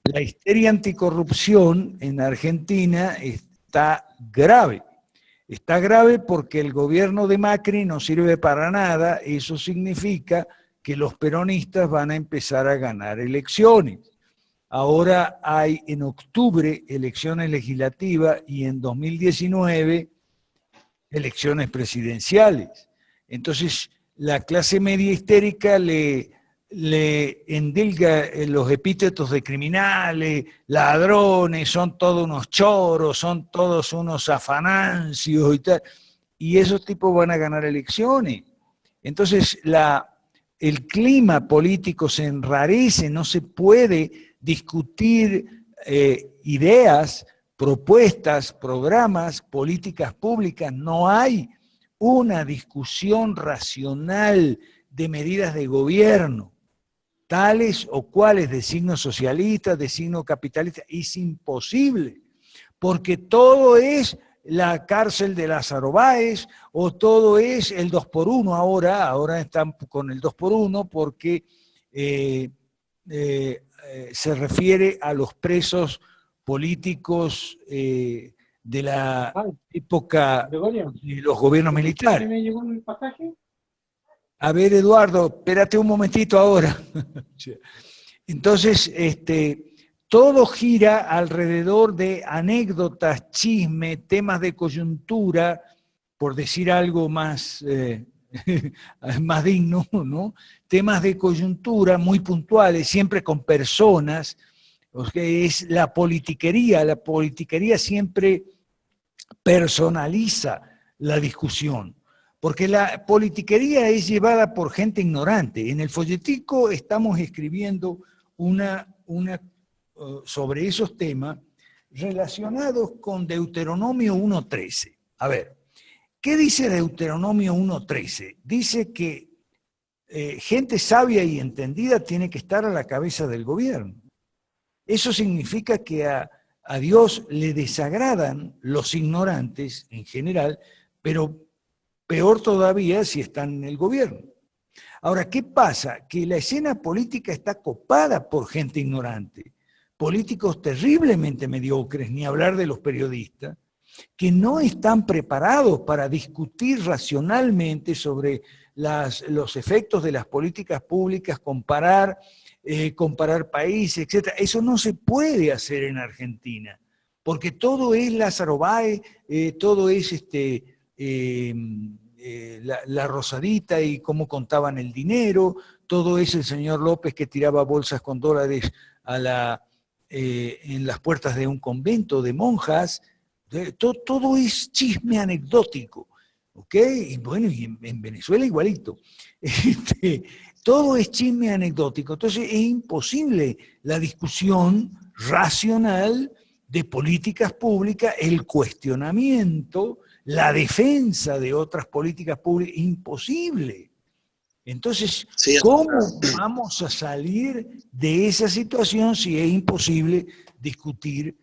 La histeria anticorrupción en Argentina está grave. Está grave porque el gobierno de Macri no sirve para nada. Eso significa que los peronistas van a empezar a ganar elecciones. Ahora hay en octubre elecciones legislativas y en 2019 elecciones presidenciales. Entonces, la clase media histérica le endilga los epítetos de criminales, ladrones, son todos unos choros, son todos unos afanancios y tal, y esos tipos van a ganar elecciones. Entonces el clima político se enrarece, no se puede discutir ideas, propuestas, programas, políticas públicas, no hay una discusión racional de medidas de gobierno, tales o cuales de signo socialista, de signo capitalista, es imposible, porque todo es la cárcel de Lázaro Báez, o todo es el 2x1 ahora están con el 2x1 porque se refiere a los presos políticos de la época de los gobiernos militares. ¿Me llegó el pasaje? A ver, Eduardo, espérate un momentito ahora. Entonces, todo gira alrededor de anécdotas, chisme, temas de coyuntura, por decir algo más más digno, ¿no? Temas de coyuntura muy puntuales, siempre con personas, que es la politiquería siempre personaliza la discusión, porque la politiquería es llevada por gente ignorante. En el folletico estamos escribiendo sobre esos temas relacionados con Deuteronomio 1.13. A ver, ¿qué dice Deuteronomio 1.13? Dice que gente sabia y entendida tiene que estar a la cabeza del gobierno. Eso significa que a Dios le desagradan los ignorantes en general, pero peor todavía si están en el gobierno. Ahora, ¿qué pasa? Que la escena política está copada por gente ignorante, políticos terriblemente mediocres, ni hablar de los periodistas, que no están preparados para discutir racionalmente sobre los efectos de las políticas públicas, comparar países, etc. Eso no se puede hacer en Argentina, porque todo es Lázaro Báez, todo es la Rosadita y cómo contaban el dinero, todo es el señor López que tiraba bolsas con dólares en las puertas de un convento de monjas. Todo es chisme anecdótico, ¿ok? Y bueno, y en Venezuela igualito. Todo es chisme anecdótico. Entonces es imposible la discusión racional de políticas públicas, el cuestionamiento, la defensa de otras políticas públicas, imposible. Entonces, sí, ¿cómo vamos a salir de esa situación si es imposible discutir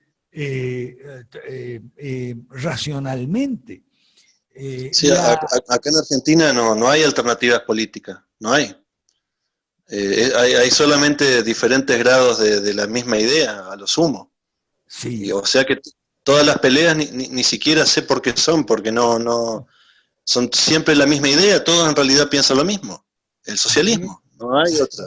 racionalmente? Sí, acá en Argentina no hay alternativas políticas, no hay. Hay solamente diferentes grados de la misma idea, a lo sumo. Sí. O sea que todas las peleas ni siquiera sé por qué son, porque no son siempre la misma idea, todos en realidad piensan lo mismo, el socialismo, no hay otra.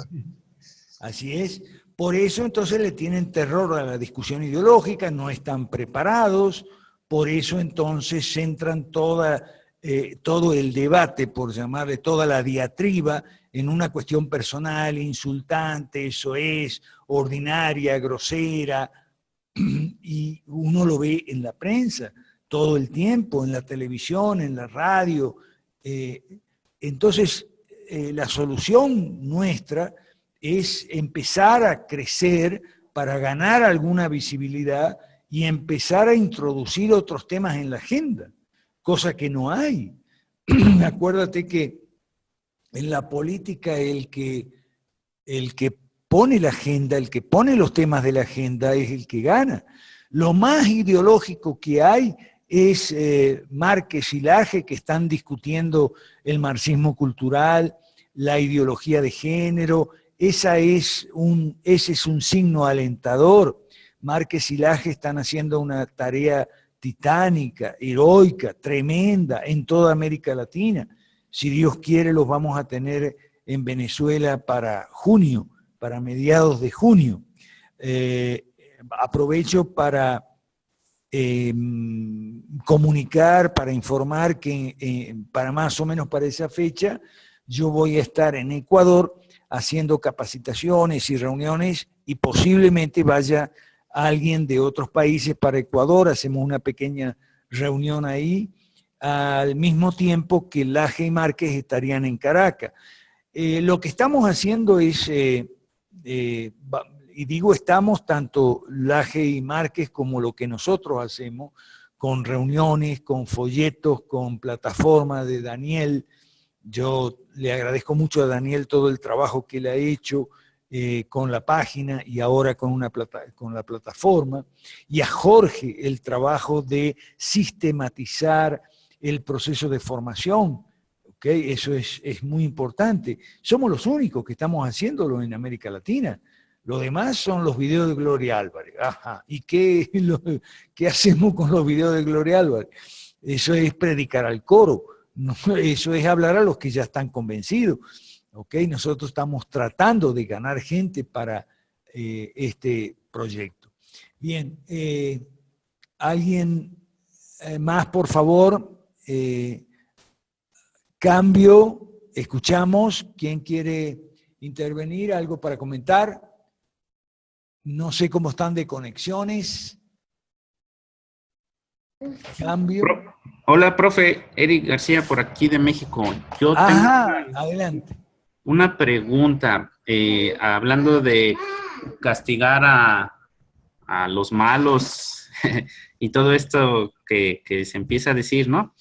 Así es. Por eso entonces le tienen terror a la discusión ideológica, no están preparados, por eso entonces centran todo el debate, por llamarle toda la diatriba, en una cuestión personal, insultante, eso es, ordinaria, grosera, y uno lo ve en la prensa todo el tiempo, en la televisión, en la radio. Entonces, la solución nuestra es empezar a crecer para ganar alguna visibilidad y empezar a introducir otros temas en la agenda, cosa que no hay. Acuérdate que en la política el que pone la agenda, el que pone los temas de la agenda es el que gana. Lo más ideológico que hay es Márquez y Laje, que están discutiendo el marxismo cultural, la ideología de género. Ese es un signo alentador. Márquez y Laje están haciendo una tarea titánica, heroica, tremenda en toda América Latina. Si Dios quiere, los vamos a tener en Venezuela para junio, para mediados de junio. Aprovecho para comunicar, para informar que para más o menos para esa fecha yo voy a estar en Ecuador haciendo capacitaciones y reuniones y posiblemente vaya alguien de otros países para Ecuador, hacemos una pequeña reunión ahí, al mismo tiempo que Laje y Márquez estarían en Caracas. Lo que estamos haciendo es, y digo estamos, tanto Laje y Márquez como lo que nosotros hacemos, con reuniones, con folletos, con plataformas de Daniel. Yo le agradezco mucho a Daniel todo el trabajo que él ha hecho con la página y ahora con la plataforma, y a Jorge el trabajo de sistematizar el proceso de formación. ¿Okay? Eso es muy importante. Somos los únicos que estamos haciéndolo en América Latina. Lo demás son los videos de Gloria Álvarez. Ajá. ¿Y qué hacemos con los videos de Gloria Álvarez? Eso es predicar al coro. No, eso es hablar a los que ya están convencidos. ¿Okay? Nosotros estamos tratando de ganar gente para este proyecto. Bien, ¿alguien más, por favor? Cambio, escuchamos. ¿Quién quiere intervenir? ¿Algo para comentar? No sé cómo están de conexiones. Cambio. Hola, profe. Eric García por aquí de México. Yo Ajá, tengo adelante. una pregunta. Hablando de castigar a los malos y todo esto que se empieza a decir, ¿no?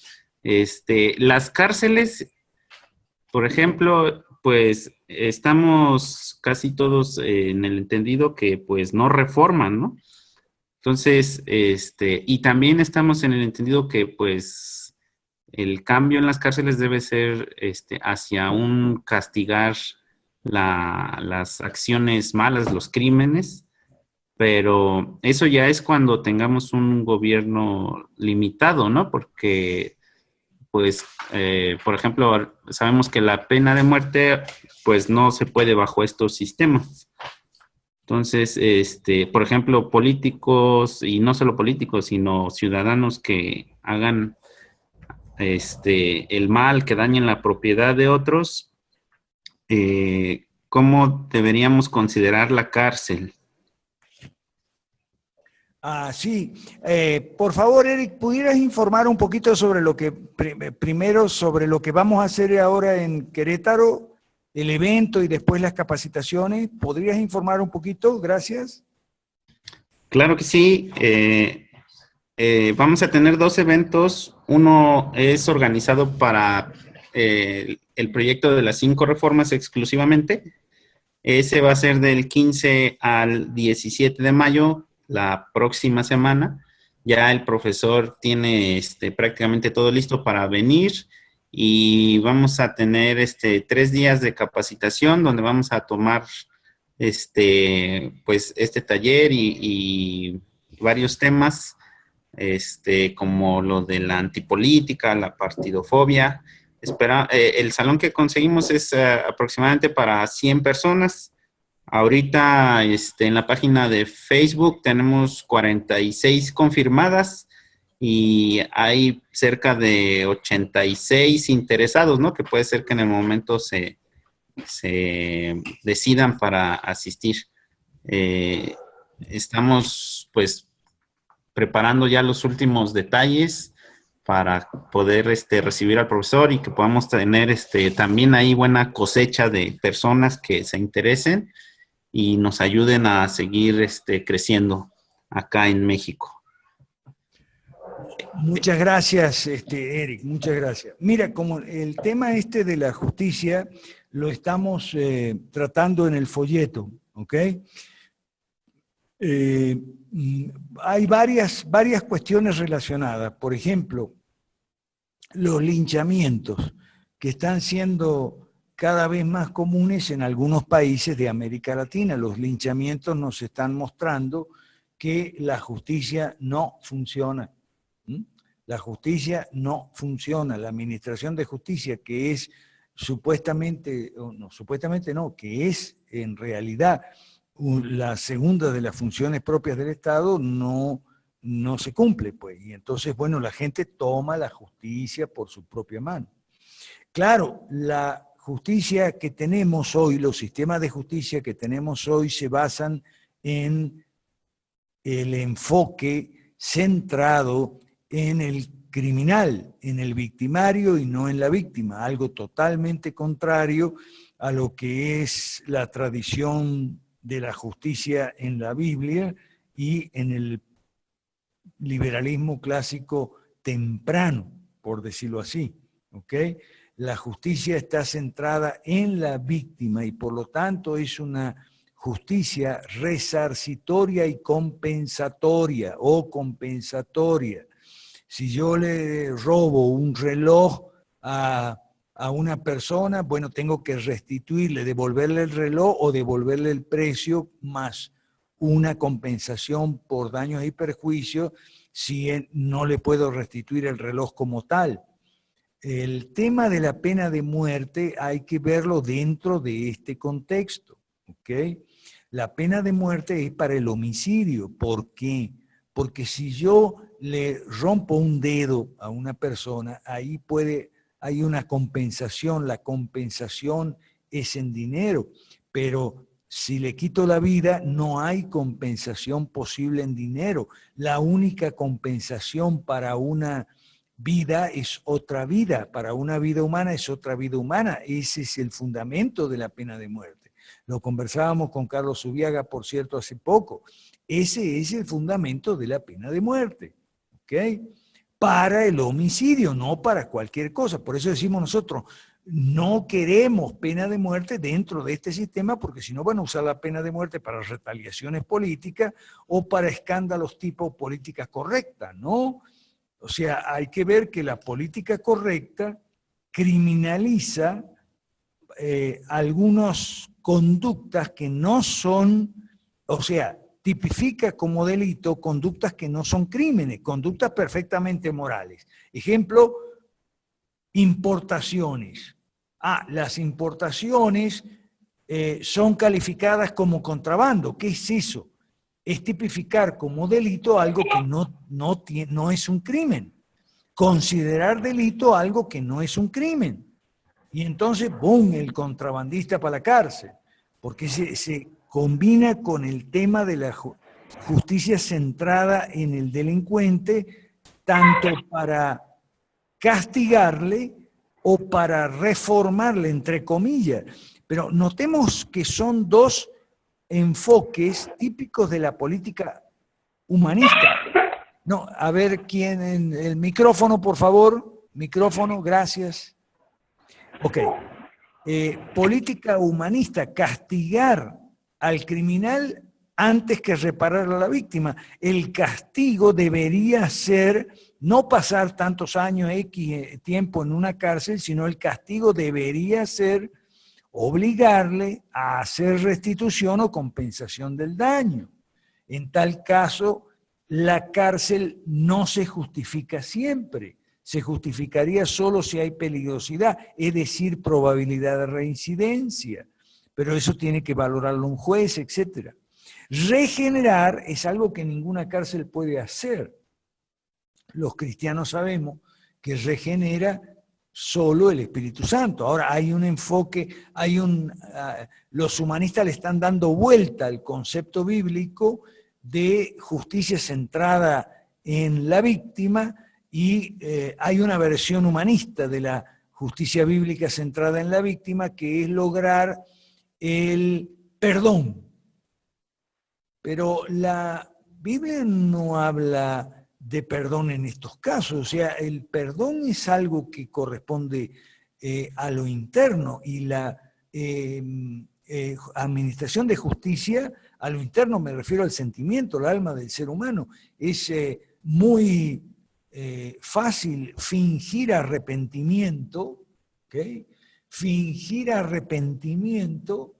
Las cárceles, por ejemplo, pues estamos casi todos en el entendido que pues no reforman, ¿no? Entonces, y también estamos en el entendido que pues el cambio en las cárceles debe ser hacia un castigar las acciones malas, los crímenes, pero eso ya es cuando tengamos un gobierno limitado, ¿no? Porque, pues, por ejemplo, sabemos que la pena de muerte, pues, no se puede bajo estos sistemas. Entonces, por ejemplo, políticos, y no solo políticos, sino ciudadanos que hagan el mal, que dañen la propiedad de otros, ¿cómo deberíamos considerar la cárcel? Sí. Por favor, Eric, ¿pudieras informar un poquito sobre lo que, primero, sobre lo que vamos a hacer ahora en Querétaro, el evento y después las capacitaciones? ¿Podrías informar un poquito? Gracias. Claro que sí. Vamos a tener 2 eventos. Uno es organizado para el proyecto de las 5 reformas exclusivamente. Ese va a ser del 15 al 17 de mayo, la próxima semana. Ya el profesor tiene prácticamente todo listo para venir y vamos a tener 3 días de capacitación donde vamos a tomar pues este taller y varios temas como lo de la antipolítica, la partidofobia. El salón que conseguimos es aproximadamente para 100 personas. Ahorita en la página de Facebook tenemos 46 confirmadas y hay cerca de 86 interesados, ¿no? Que puede ser que en el momento se decidan para asistir. Estamos pues preparando ya los últimos detalles para poder recibir al profesor y que podamos tener también ahí buena cosecha de personas que se interesen y nos ayuden a seguir creciendo acá en México. Muchas gracias, Eric, muchas gracias. Mira, como el tema de la justicia lo estamos tratando en el folleto, ¿ok? Hay varias cuestiones relacionadas. Por ejemplo, los linchamientos que están siendo cada vez más comunes en algunos países de América Latina. Los linchamientos nos están mostrando que la justicia no funciona. La justicia no funciona. La administración de justicia, que es supuestamente, no, supuestamente no, que es en realidad la segunda de las funciones propias del Estado, no se cumple, pues. Y entonces, bueno, la gente toma la justicia por su propia mano. Claro, la justicia que tenemos hoy, los sistemas de justicia que tenemos hoy se basan en el enfoque centrado en el criminal, en el victimario y no en la víctima, algo totalmente contrario a lo que es la tradición de la justicia en la Biblia y en el liberalismo clásico temprano, por decirlo así, ¿ok? La justicia está centrada en la víctima y por lo tanto es una justicia resarcitoria y compensatoria o compensatoria. Si yo le robo un reloj a una persona, bueno, tengo que restituirle, devolverle el reloj o devolverle el precio más una compensación por daños y perjuicios si no le puedo restituir el reloj como tal. El tema de la pena de muerte hay que verlo dentro de este contexto, ¿ok? La pena de muerte es para el homicidio. ¿Por qué? Porque si yo le rompo un dedo a una persona, ahí puede hay una compensación, la compensación es en dinero, pero si le quito la vida, no hay compensación posible en dinero. La única compensación para una vida es otra vida, para una vida humana es otra vida humana. Ese es el fundamento de la pena de muerte. Lo conversábamos con Carlos Zubiaga, por cierto, hace poco. Ese es el fundamento de la pena de muerte, ¿ok? Para el homicidio, no para cualquier cosa. Por eso decimos nosotros, no queremos pena de muerte dentro de este sistema, porque si no van a usar la pena de muerte para retaliaciones políticas o para escándalos tipo política correcta, ¿no? O sea, hay que ver que la política correcta criminaliza algunas conductas que no son, o sea, tipifica como delito conductas que no son crímenes, conductas perfectamente morales. Ejemplo, importaciones. Las importaciones son calificadas como contrabando. ¿Qué es eso? Es tipificar como delito algo que no es un crimen. Considerar delito algo que no es un crimen. Y entonces, ¡boom!, el contrabandista para la cárcel. Porque se combina con el tema de la justicia centrada en el delincuente, tanto para castigarle o para reformarle, entre comillas. Pero notemos que son dos enfoques típicos de la política humanista. No, a ver quién, en el micrófono, por favor. Micrófono, gracias. Ok. Política humanista, castigar al criminal antes que reparar a la víctima. El castigo debería ser no pasar tantos años, X tiempo en una cárcel, sino el castigo debería ser obligarle a hacer restitución o compensación del daño. En tal caso, la cárcel no se justifica siempre. Se justificaría solo si hay peligrosidad, es decir, probabilidad de reincidencia. Pero eso tiene que valorarlo un juez, etc. Regenerar es algo que ninguna cárcel puede hacer. Los cristianos sabemos que regenera solo el Espíritu Santo. Ahora hay un enfoque, los humanistas le están dando vuelta al concepto bíblico de justicia centrada en la víctima y hay una versión humanista de la justicia bíblica centrada en la víctima que es lograr el perdón. Pero la Biblia no habla de perdón en estos casos, o sea, el perdón es algo que corresponde a lo interno y la administración de justicia a lo interno, me refiero al sentimiento, al alma del ser humano. Es muy fácil fingir arrepentimiento, ¿okay? Fingir arrepentimiento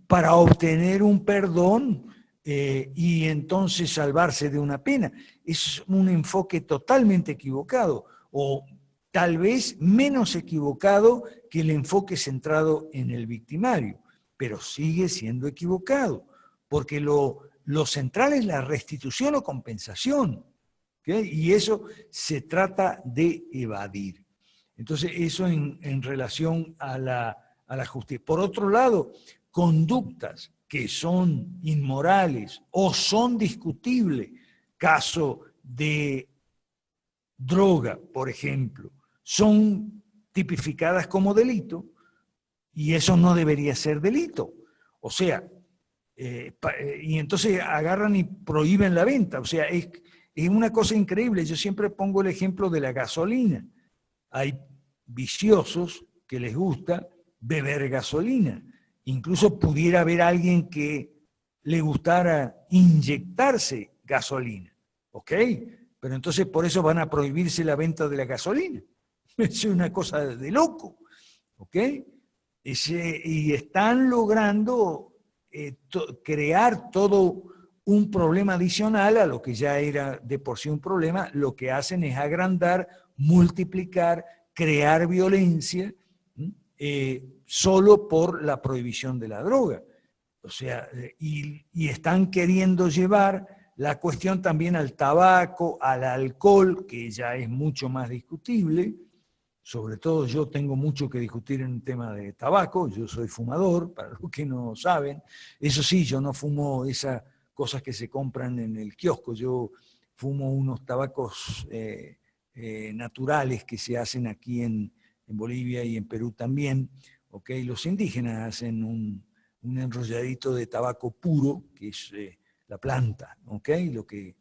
para obtener un perdón y entonces salvarse de una pena. Es un enfoque totalmente equivocado, o tal vez menos equivocado que el enfoque centrado en el victimario, pero sigue siendo equivocado, porque lo central es la restitución o compensación, ¿okay? Y eso se trata de evadir. Entonces, eso en relación a la justicia. Por otro lado, conductas que son inmorales o son discutibles, caso de droga, por ejemplo, son tipificadas como delito y eso no debería ser delito. O sea, y entonces agarran y prohíben la venta. O sea, es una cosa increíble. Yo siempre pongo el ejemplo de la gasolina. Hay viciosos que les gusta beber gasolina. Incluso pudiera haber alguien que le gustara inyectarse gasolina, ¿ok? Pero entonces por eso van a prohibirse la venta de la gasolina. Es una cosa de loco, ¿ok? Y están logrando crear todo un problema adicional a lo que ya era de por sí un problema. Lo que hacen es agrandar, multiplicar, crear violencia, solo por la prohibición de la droga. O sea, y están queriendo llevar la cuestión también al tabaco, al alcohol, que ya es mucho más discutible, sobre todo yo tengo mucho que discutir en un tema de tabaco, yo soy fumador, para los que no saben. Eso sí, yo no fumo esas cosas que se compran en el kiosco, yo fumo unos tabacos naturales que se hacen aquí en Bolivia y en Perú también. ¿Okay? Los indígenas hacen un enrolladito de tabaco puro, que es la planta, ¿okay? Lo que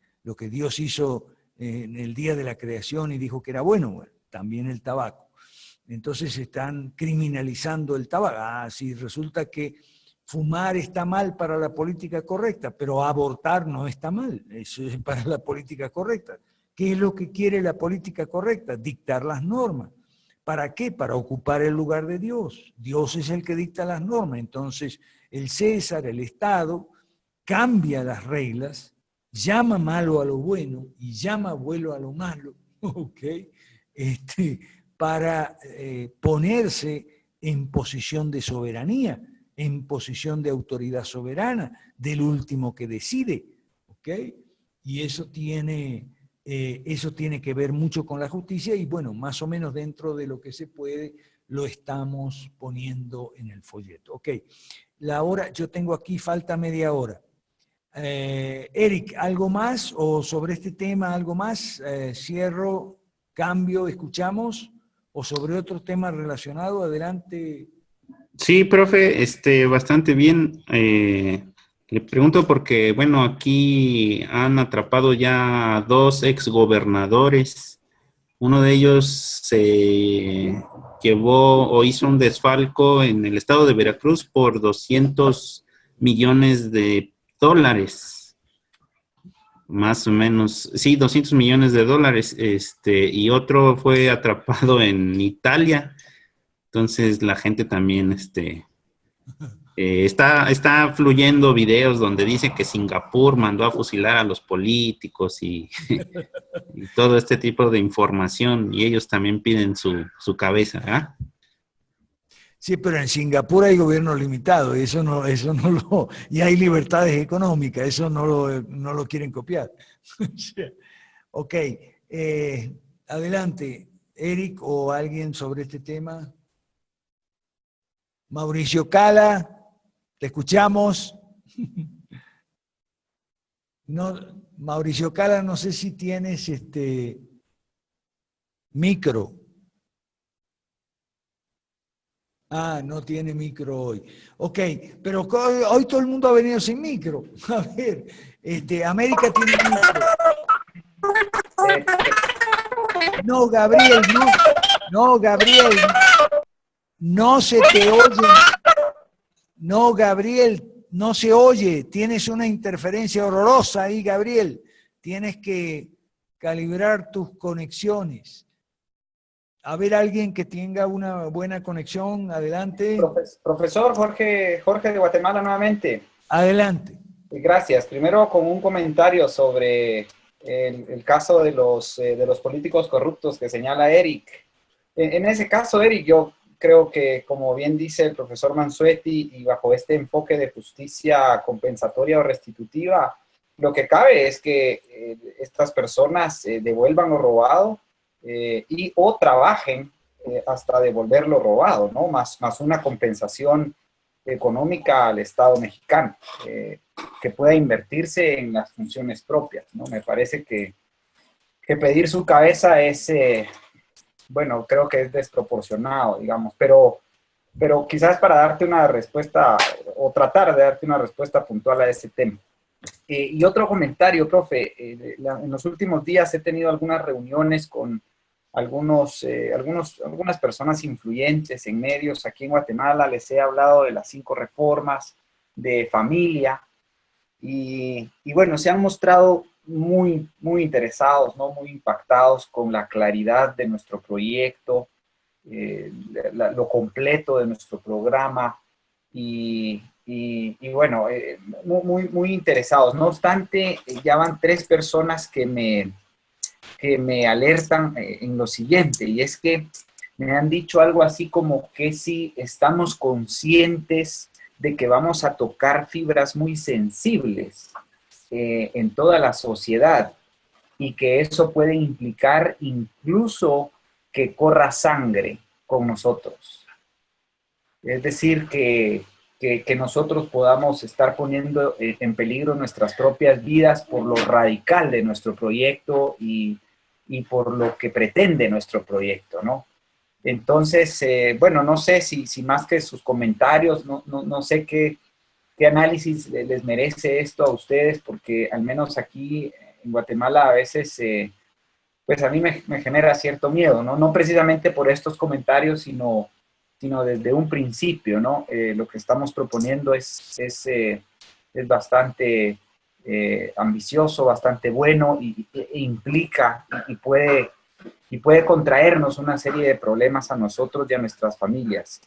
Dios hizo en el día de la creación y dijo que era bueno, también el tabaco. Entonces están criminalizando el tabaco. Ah, sí, resulta que fumar está mal para la política correcta, pero abortar no está mal, eso es para la política correcta. ¿Qué es lo que quiere la política correcta? Dictar las normas. ¿Para qué? Para ocupar el lugar de Dios. Dios es el que dicta las normas. Entonces, el César, el Estado, cambia las reglas, llama malo a lo bueno y llama bueno a lo malo, ¿ok? Para ponerse en posición de soberanía, en posición de autoridad soberana, del último que decide, ¿ok? Y eso tiene que ver mucho con la justicia y bueno, más o menos dentro de lo que se puede, lo estamos poniendo en el folleto. Ok, la hora, yo tengo aquí, falta media hora. Eric, ¿algo más o sobre este tema algo más? Cierro, cambio, escuchamos, o sobre otro tema relacionado, adelante. Sí, profe, bastante bien. Le pregunto porque, bueno, aquí han atrapado ya a 2 exgobernadores. Uno de ellos se llevó o hizo un desfalco en el estado de Veracruz por 200 millones de dólares. Más o menos, sí, 200 millones de dólares. Y otro fue atrapado en Italia. Entonces la gente también, está fluyendo videos donde dice que Singapur mandó a fusilar a los políticos y todo este tipo de información, y ellos también piden su cabeza, ¿ah? Sí, pero en Singapur hay gobierno limitado, y y hay libertades económicas, eso no lo quieren copiar. Ok, adelante, Eric o alguien sobre este tema. Mauricio Cala. ¿Te escuchamos? No, Mauricio Cala, no sé si tienes micro. Ah, no tiene micro hoy. Ok, pero hoy todo el mundo ha venido sin micro. A ver, América tiene micro. No, Gabriel, no. No, Gabriel. No se te oye. No, Gabriel. No se oye, tienes una interferencia horrorosa ahí, Gabriel. Tienes que calibrar tus conexiones. A ver, alguien que tenga una buena conexión, adelante. Profesor Jorge de Guatemala nuevamente. Adelante. Gracias. Primero con un comentario sobre el caso de los políticos corruptos que señala Eric. En ese caso, Eric, yo creo que, como bien dice el profesor Mansueti, y bajo este enfoque de justicia compensatoria o restitutiva, lo que cabe es que estas personas devuelvan lo robado y o trabajen hasta devolver lo robado, ¿no? Más una compensación económica al Estado mexicano, que pueda invertirse en las funciones propias, ¿no? Me parece que pedir su cabeza es... bueno, creo que es desproporcionado, digamos, pero quizás para darte una respuesta o tratar de darte una respuesta puntual a ese tema. Y otro comentario, profe, en los últimos días he tenido algunas reuniones con algunas personas influyentes en medios aquí en Guatemala, les he hablado de las 5 reformas de familia y bueno, se han mostrado muy interesados, ¿no? Muy impactados con la claridad de nuestro proyecto, lo completo de nuestro programa y bueno, muy interesados. No obstante, ya van 3 personas que me alertan en lo siguiente, y es que me han dicho algo así como que si estamos conscientes de que vamos a tocar fibras muy sensibles en toda la sociedad y que eso puede implicar incluso que corra sangre con nosotros. Es decir, que nosotros podamos estar poniendo en peligro nuestras propias vidas por lo radical de nuestro proyecto y por lo que pretende nuestro proyecto, ¿no? Entonces, bueno, no sé si más que sus comentarios, no sé qué análisis les merece esto a ustedes, porque al menos aquí en Guatemala a veces, pues a mí me genera cierto miedo, ¿no? No precisamente por estos comentarios, sino desde un principio, ¿no? Lo que estamos proponiendo es bastante ambicioso, bastante bueno e implica y puede contraernos una serie de problemas a nosotros y a nuestras familias.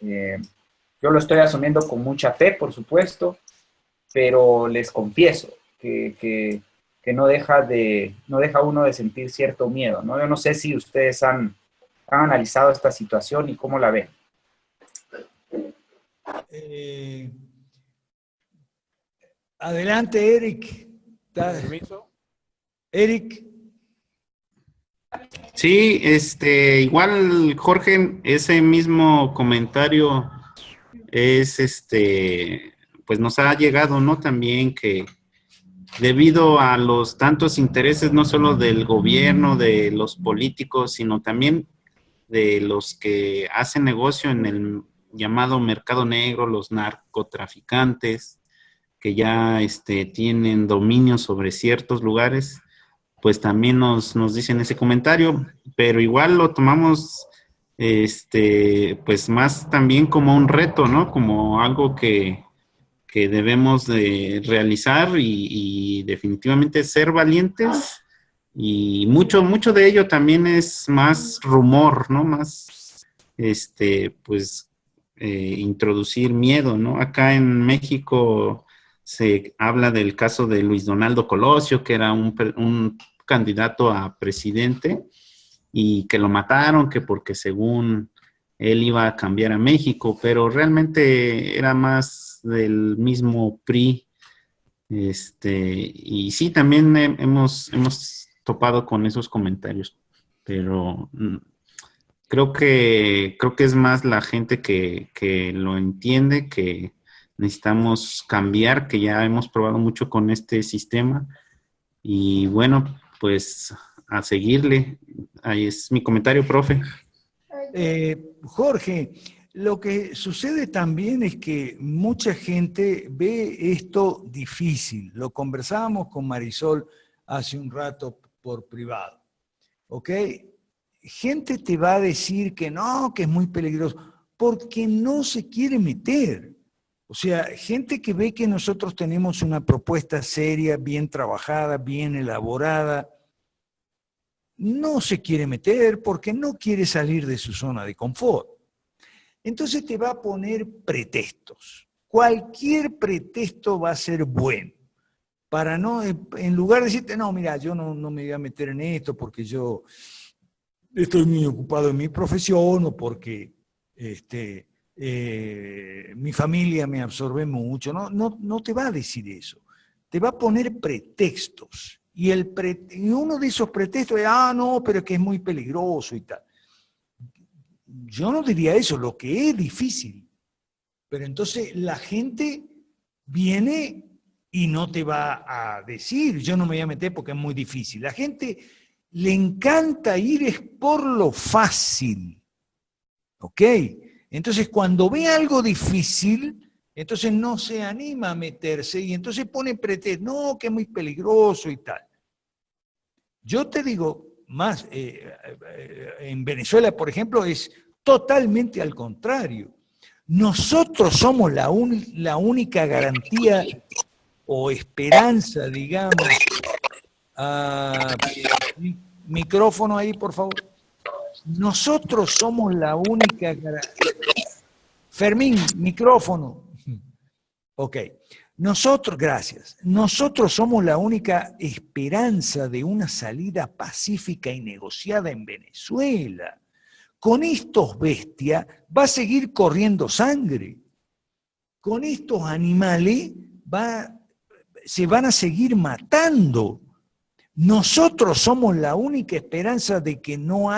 Yo lo estoy asumiendo con mucha fe, por supuesto, pero les confieso que no deja uno de sentir cierto miedo, ¿no? Yo no sé si ustedes han analizado esta situación y cómo la ven. Adelante, Eric. ¿Permiso? Eric. Sí, igual, Jorge, ese mismo comentario es, pues nos ha llegado, ¿no? También que debido a los tantos intereses, no solo del gobierno, de los políticos, sino también de los que hacen negocio en el llamado mercado negro, los narcotraficantes, que ya tienen dominio sobre ciertos lugares, pues también nos dicen ese comentario, pero igual lo tomamos pues más también como un reto, ¿no? Como algo que debemos de realizar y definitivamente ser valientes, y mucho de ello también es más rumor, ¿no? Más, pues, introducir miedo, ¿no? Acá en México se habla del caso de Luis Donaldo Colosio, que era un candidato a presidente y que lo mataron, que porque según él iba a cambiar a México, pero realmente era más del mismo PRI. Y sí, también hemos topado con esos comentarios, pero creo que es más la gente que lo entiende, que necesitamos cambiar, que ya hemos probado mucho con este sistema, y bueno, pues a seguirle. Ahí es mi comentario, profe. Jorge, lo que sucede también es que mucha gente ve esto difícil. Lo conversábamos con Marisol hace un rato por privado, ¿ok? Gente te va a decir que no, que es muy peligroso, porque no se quiere meter. O sea, gente que ve que nosotros tenemos una propuesta seria, bien trabajada, bien elaborada, no se quiere meter porque no quiere salir de su zona de confort. Entonces te va a poner pretextos. Cualquier pretexto va a ser bueno. Para no, en lugar de decirte, no, mira, yo no me voy a meter en esto porque yo estoy muy ocupado en mi profesión o porque mi familia me absorbe mucho. No te va a decir eso. Te va a poner pretextos. Y uno de esos pretextos es, no, pero es que es muy peligroso y tal. Yo no diría eso, lo que es difícil. Pero entonces la gente viene y no te va a decir, yo no me voy a meter porque es muy difícil. La gente le encanta ir es por lo fácil. ¿Ok? Entonces cuando ve algo difícil, entonces no se anima a meterse y entonces pone pretexto, no, que es muy peligroso y tal. Yo te digo más, en Venezuela, por ejemplo, es totalmente al contrario. Nosotros somos la única garantía o esperanza, digamos. Micrófono ahí, por favor. Nosotros somos la única garantía. Fermín, micrófono. Ok. Gracias. Nosotros somos la única esperanza de una salida pacífica y negociada en Venezuela. Con estos bestias va a seguir corriendo sangre. Con estos animales se van a seguir matando. Nosotros somos la única esperanza de que no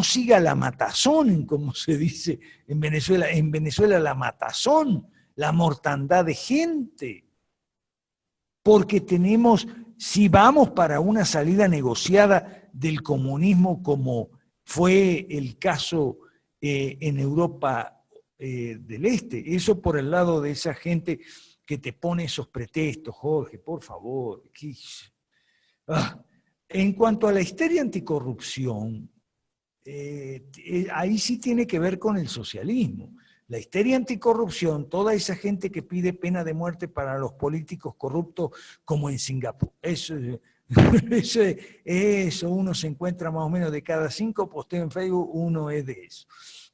siga la matazón, como se dice en Venezuela. En Venezuela la matazón, la mortandad de gente. Porque si vamos para una salida negociada del comunismo, como fue el caso en Europa del Este, eso por el lado de esa gente que te pone esos pretextos, Jorge, por favor. En cuanto a la histeria anticorrupción, ahí sí tiene que ver con el socialismo. La histeria anticorrupción, toda esa gente que pide pena de muerte para los políticos corruptos, como en Singapur. Eso uno se encuentra más o menos de cada 5 posteos en Facebook, uno es de eso.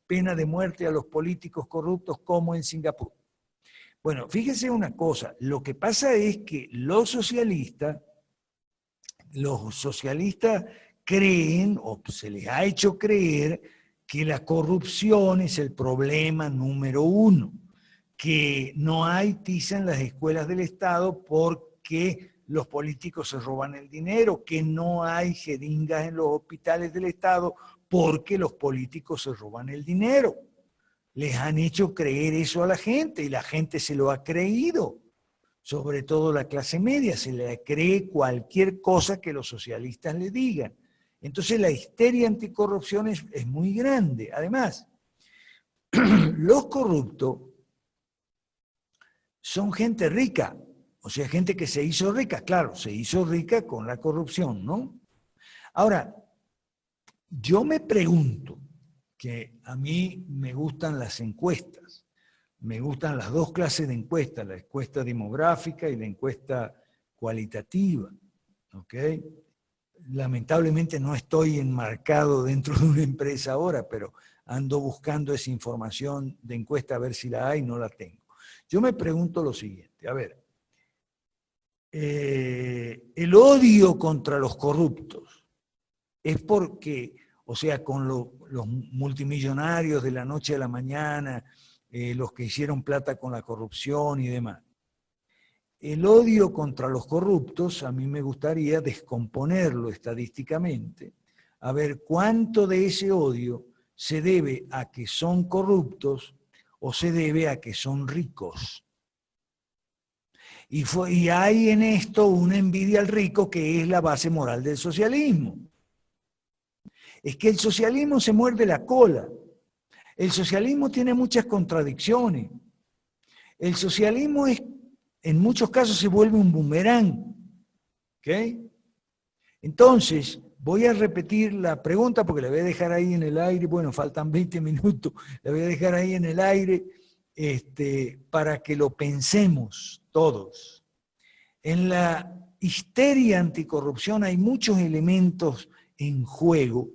Pena de muerte a los políticos corruptos, como en Singapur. Bueno, fíjese una cosa, lo que pasa es que los socialistas creen, o se les ha hecho creer, que la corrupción es el problema número 1, que no hay tiza en las escuelas del Estado porque los políticos se roban el dinero, que no hay jeringas en los hospitales del Estado porque los políticos se roban el dinero. Les han hecho creer eso a la gente y la gente se lo ha creído. Sobre todo la clase media, se le cree cualquier cosa que los socialistas le digan. Entonces la histeria anticorrupción es muy grande. Además, los corruptos son gente rica, o sea, gente que se hizo rica, claro, se hizo rica con la corrupción, ¿no? Ahora, yo me pregunto, que a mí me gustan las encuestas, me gustan las dos clases de encuestas, la encuesta demográfica y la encuesta cualitativa, ¿ok? Lamentablemente no estoy enmarcado dentro de una empresa ahora, pero ando buscando esa información de encuesta a ver si la hay, no la tengo. Yo me pregunto lo siguiente, a ver, el odio contra los corruptos es porque, o sea, con los multimillonarios de la noche a la mañana, los que hicieron plata con la corrupción y demás. El odio contra los corruptos, a mí me gustaría descomponerlo estadísticamente, a ver cuánto de ese odio se debe a que son corruptos o se debe a que son ricos. Y hay en esto una envidia al rico que es la base moral del socialismo. Es que el socialismo se muerde la cola. El socialismo tiene muchas contradicciones. El socialismo en muchos casos se vuelve un boomerang. ¿Ok? Entonces, voy a repetir la pregunta porque la voy a dejar ahí en el aire. Bueno, faltan 20 minutos. La voy a dejar ahí en el aire para que lo pensemos todos. En la histeria anticorrupción hay muchos elementos en juego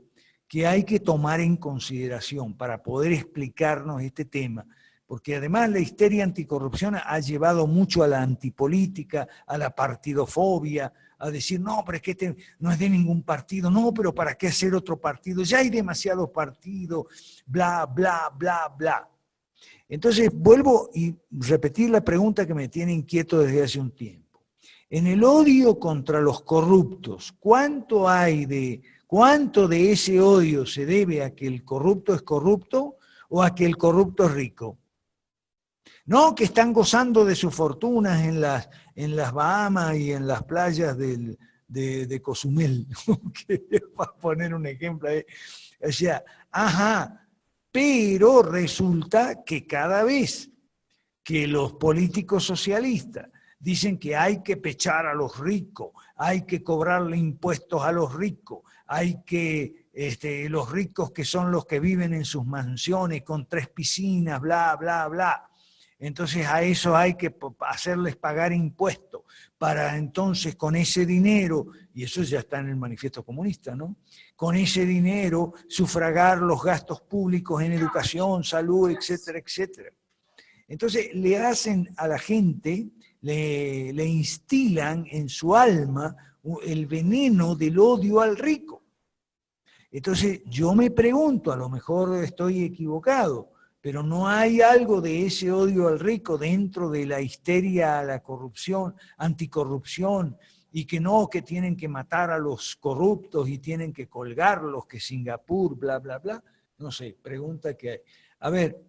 que hay que tomar en consideración para poder explicarnos este tema, porque además la histeria anticorrupción ha llevado mucho a la antipolítica, a la partidofobia, a decir, no, pero es que este no es de ningún partido, no, pero ¿para qué hacer otro partido? Ya hay demasiados partidos, bla, bla, bla, bla. Entonces, vuelvo y repetir la pregunta que me tiene inquieto desde hace un tiempo. En el odio contra los corruptos, ¿cuánto de ese odio se debe a que el corrupto es corrupto o a que el corrupto es rico? No, que están gozando de sus fortunas en las Bahamas y en las playas de Cozumel, para poner un ejemplo. O sea, pero resulta que cada vez que los políticos socialistas dicen que hay que pechar a los ricos, hay que cobrarle impuestos a los ricos, hay que, los ricos que son los que viven en sus mansiones con 3 piscinas, bla, bla, bla. Entonces a eso hay que hacerles pagar impuestos para entonces con ese dinero, y eso ya está en el manifiesto comunista, ¿no? Con ese dinero sufragar los gastos públicos en educación, salud, etcétera, etcétera. Entonces le hacen a la gente, le instilan en su alma el veneno del odio al rico. Entonces yo me pregunto, a lo mejor estoy equivocado, pero no hay algo de ese odio al rico dentro de la histeria a la corrupción, anticorrupción y que no, que tienen que matar a los corruptos y tienen que colgarlos, que Singapur, bla, bla, bla. No sé, pregunta que hay. A ver,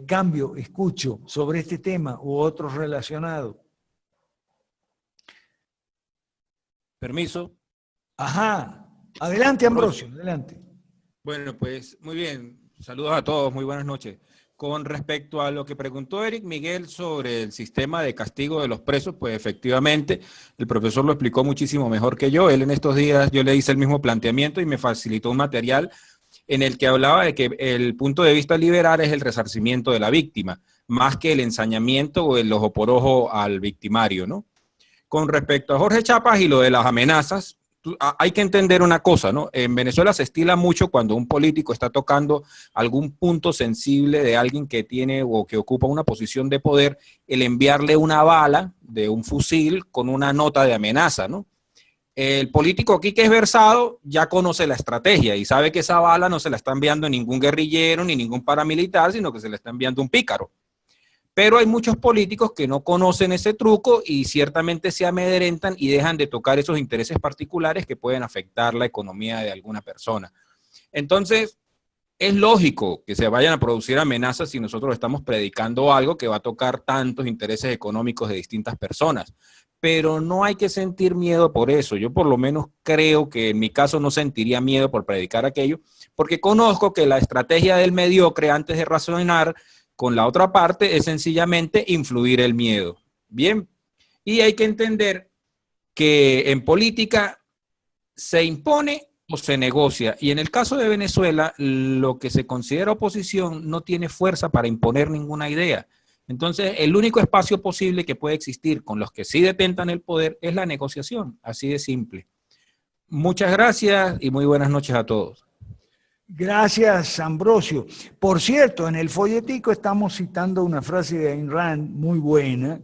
cambio, escucho sobre este tema u otros relacionados. Permiso. Ajá, adelante Ambrosio, adelante. Bueno, pues muy bien, saludos a todos, muy buenas noches. Con respecto a lo que preguntó Eric Miguel sobre el sistema de castigo de los presos, pues efectivamente el profesor lo explicó muchísimo mejor que yo. Él en estos días, yo le hice el mismo planteamiento y me facilitó un material en el que hablaba de que el punto de vista liberal es el resarcimiento de la víctima, más que el ensañamiento o el ojo por ojo al victimario, ¿no? Con respecto a Jorge Chapas y lo de las amenazas, hay que entender una cosa, ¿no? En Venezuela se estila mucho cuando un político está tocando algún punto sensible de alguien que tiene o que ocupa una posición de poder, el enviarle una bala de un fusil con una nota de amenaza, ¿no? El político aquí que es versado ya conoce la estrategia y sabe que esa bala no se la está enviando ningún guerrillero ni ningún paramilitar, sino que se la está enviando un pícaro. Pero hay muchos políticos que no conocen ese truco y ciertamente se amedrentan y dejan de tocar esos intereses particulares que pueden afectar la economía de alguna persona. Entonces, es lógico que se vayan a producir amenazas si nosotros estamos predicando algo que va a tocar tantos intereses económicos de distintas personas. Pero no hay que sentir miedo por eso. Yo por lo menos creo que en mi caso no sentiría miedo por predicar aquello, porque conozco que la estrategia del mediocre antes de razonar con la otra parte es sencillamente influir el miedo. Bien, y hay que entender que en política se impone o se negocia, y en el caso de Venezuela, lo que se considera oposición no tiene fuerza para imponer ninguna idea. Entonces, el único espacio posible que puede existir con los que sí detentan el poder es la negociación, así de simple. Muchas gracias y muy buenas noches a todos. Gracias, Ambrosio. Por cierto, en el folletico estamos citando una frase de Ayn Rand muy buena,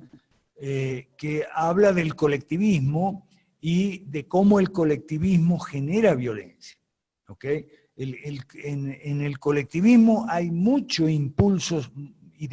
que habla del colectivismo y de cómo el colectivismo genera violencia. ¿Okay? En el colectivismo hay muchos impulsos y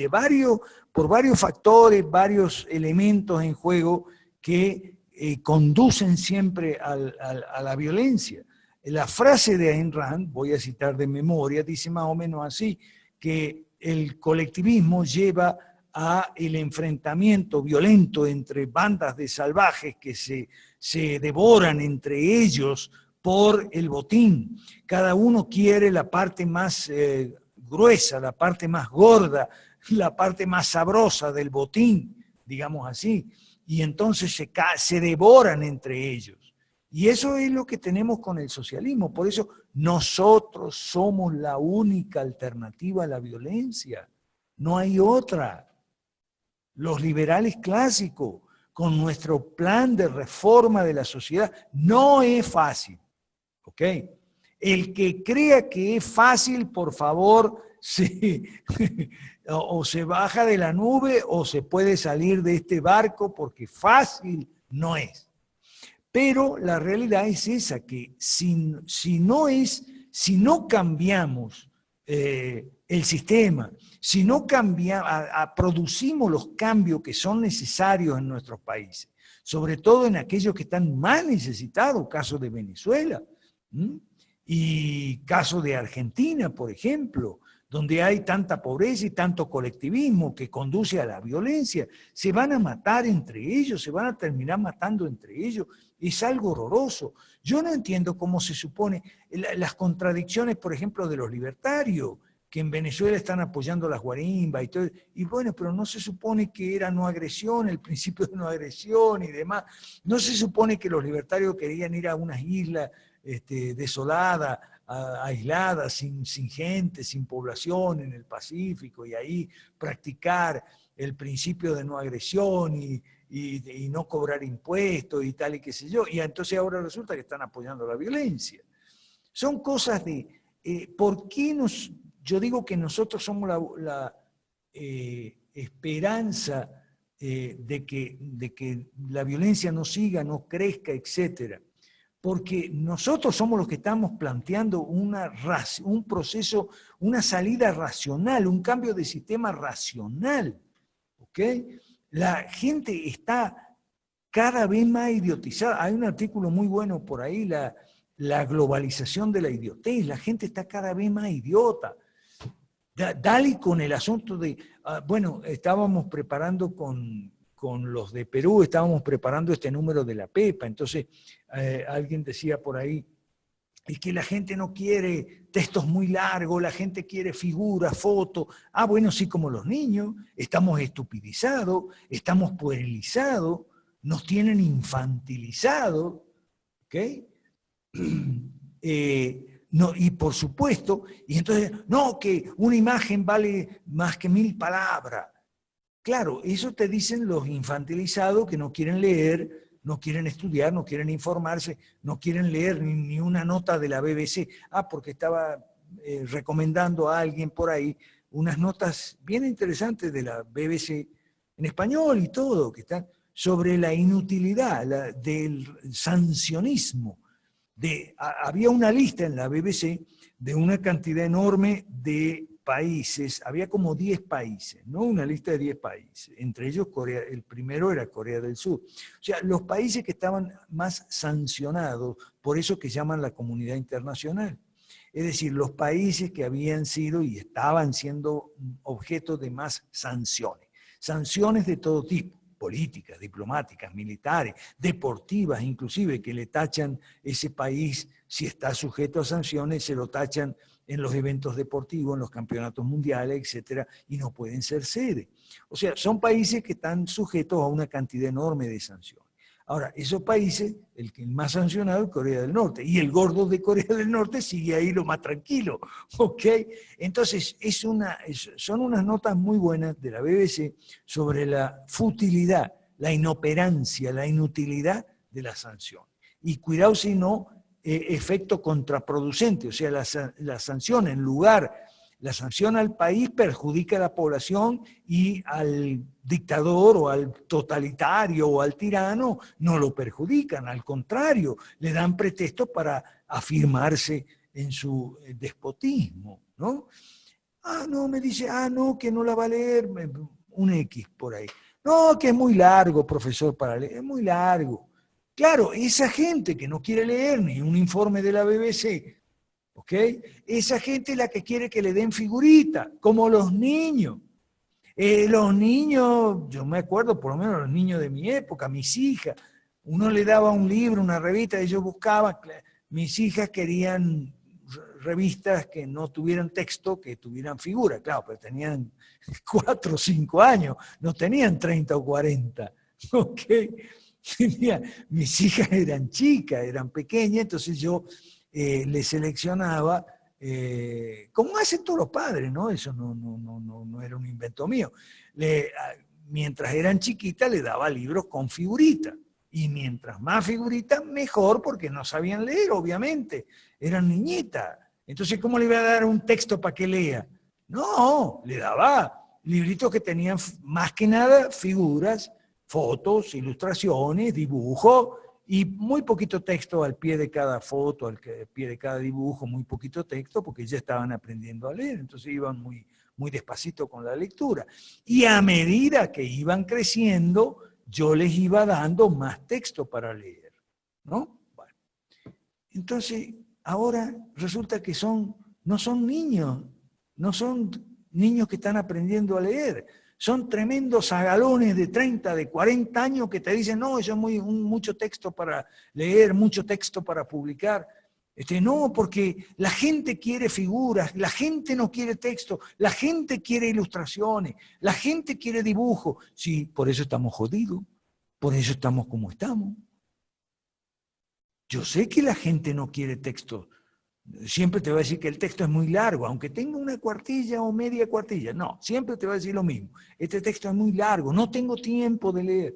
por varios factores, varios elementos en juego que conducen siempre a la violencia. La frase de Ayn Rand, voy a citar de memoria, dice más o menos así, que el colectivismo lleva a el enfrentamiento violento entre bandas de salvajes que se devoran entre ellos por el botín. Cada uno quiere la parte más gruesa, la parte más gorda, la parte más sabrosa del botín, digamos así, y entonces se devoran entre ellos. Y eso es lo que tenemos con el socialismo. Por eso nosotros somos la única alternativa a la violencia. No hay otra. Los liberales clásicos, con nuestro plan de reforma de la sociedad, no es fácil. ¿Ok? El que crea que es fácil, por favor, o se baja de la nube o se puede salir de este barco, porque fácil no es. Pero la realidad es esa, que si no cambiamos el sistema, si no producimos los cambios que son necesarios en nuestros países, sobre todo en aquellos que están más necesitados, caso de Venezuela, y caso de Argentina, por ejemplo, donde hay tanta pobreza y tanto colectivismo que conduce a la violencia, se van a matar entre ellos, se van a terminar matando entre ellos. Es algo horroroso. Yo no entiendo cómo se supone las contradicciones, por ejemplo, de los libertarios, que en Venezuela están apoyando las guarimbas y todo. Y bueno, pero no se supone que era no agresión, el principio de no agresión y demás. No se supone que los libertarios querían ir a unas islas desoladas, aisladas, sin gente, sin población en el Pacífico, y ahí practicar el principio de no agresión y no cobrar impuestos y tal y qué sé yo, y entonces ahora resulta que están apoyando la violencia. Son cosas de, ¿por qué yo digo que nosotros somos la esperanza de que la violencia no siga, no crezca, etcétera? Porque nosotros somos los que estamos planteando un proceso, una salida racional, un cambio de sistema racional, ¿ok? La gente está cada vez más idiotizada. Hay un artículo muy bueno por ahí, la globalización de la idiotez. La gente está cada vez más idiota. Dale con el asunto de... bueno, estábamos preparando con los de Perú, estábamos preparando este número de la Pepa. Entonces, alguien decía por ahí, es que la gente no quiere textos muy largos, la gente quiere figuras, fotos. Bueno, sí, como los niños, estamos estupidizados, estamos puerilizados, nos tienen infantilizados, ¿ok? No, y por supuesto, y entonces, no, que una imagen vale más que 1000 palabras. Claro, eso te dicen los infantilizados que no quieren leer, no quieren estudiar, no quieren informarse, no quieren leer ni una nota de la BBC. Porque estaba recomendando a alguien por ahí unas notas bien interesantes de la BBC, en español y todo, que están sobre la inutilidad del sancionismo. Había una lista en la BBC de una cantidad enorme de países, había como 10 países, ¿no? Una lista de 10 países, entre ellos Corea, el primero era Corea del Sur. O sea, los países que estaban más sancionados, por eso que llaman la comunidad internacional. Es decir, los países que habían sido y estaban siendo objeto de más sanciones. Sanciones de todo tipo, políticas, diplomáticas, militares, deportivas inclusive, que le tachan ese país, si está sujeto a sanciones, se lo tachan en los eventos deportivos, en los campeonatos mundiales, etcétera, y no pueden ser sede. O sea, son países que están sujetos a una cantidad enorme de sanciones. Ahora, esos países, el más sancionado es Corea del Norte, y el gordo de Corea del Norte sigue ahí lo más tranquilo, ¿ok? Entonces, son unas notas muy buenas de la BBC sobre la futilidad, la inoperancia, la inutilidad de la sanción. Y cuidado si no, efecto contraproducente, o sea, la sanción en lugar, la sanción al país perjudica a la población y al dictador o al totalitario o al tirano no lo perjudican, al contrario, le dan pretexto para afirmarse en su despotismo, ¿no? No, me dice, no, que no la va a leer, un X por ahí. No, que es muy largo, profesor, para leer, es muy largo. Claro, esa gente que no quiere leer ni un informe de la BBC, ¿ok? Esa gente es la que quiere que le den figurita, como los niños. Los niños, yo me acuerdo, por lo menos los niños de mi época, mis hijas, uno le daba un libro, una revista, ellos buscaban, mis hijas querían revistas que no tuvieran texto, que tuvieran figura, claro, pero tenían 4 o 5 años, no tenían 30 o 40, ¿ok? Mis hijas eran chicas, eran pequeñas, entonces yo les seleccionaba, como hacen todos los padres, ¿no? Eso no era un invento mío. Mientras eran chiquitas, le daba libros con figuritas. Y mientras más figuritas, mejor, porque no sabían leer, obviamente. Eran niñitas. Entonces, ¿cómo le iba a dar un texto para que lea? No, le daba libritos que tenían más que nada figuras, fotos, ilustraciones, dibujos, y muy poquito texto al pie de cada foto, al pie de cada dibujo, muy poquito texto, porque ya estaban aprendiendo a leer, entonces iban muy despacito con la lectura. Y a medida que iban creciendo, yo les iba dando más texto para leer, ¿no? Bueno. Entonces, ahora resulta que no son niños, no son niños que están aprendiendo a leer, son tremendos zagalones de 30, de 40 años que te dicen, no, eso es mucho texto para leer, mucho texto para publicar. No, porque la gente quiere figuras, la gente no quiere texto, la gente quiere ilustraciones, la gente quiere dibujo. Sí, por eso estamos jodidos, por eso estamos como estamos. Yo sé que la gente no quiere texto. Siempre te va a decir que el texto es muy largo, aunque tenga una cuartilla o media cuartilla. No, siempre te va a decir lo mismo. Este texto es muy largo, no tengo tiempo de leer.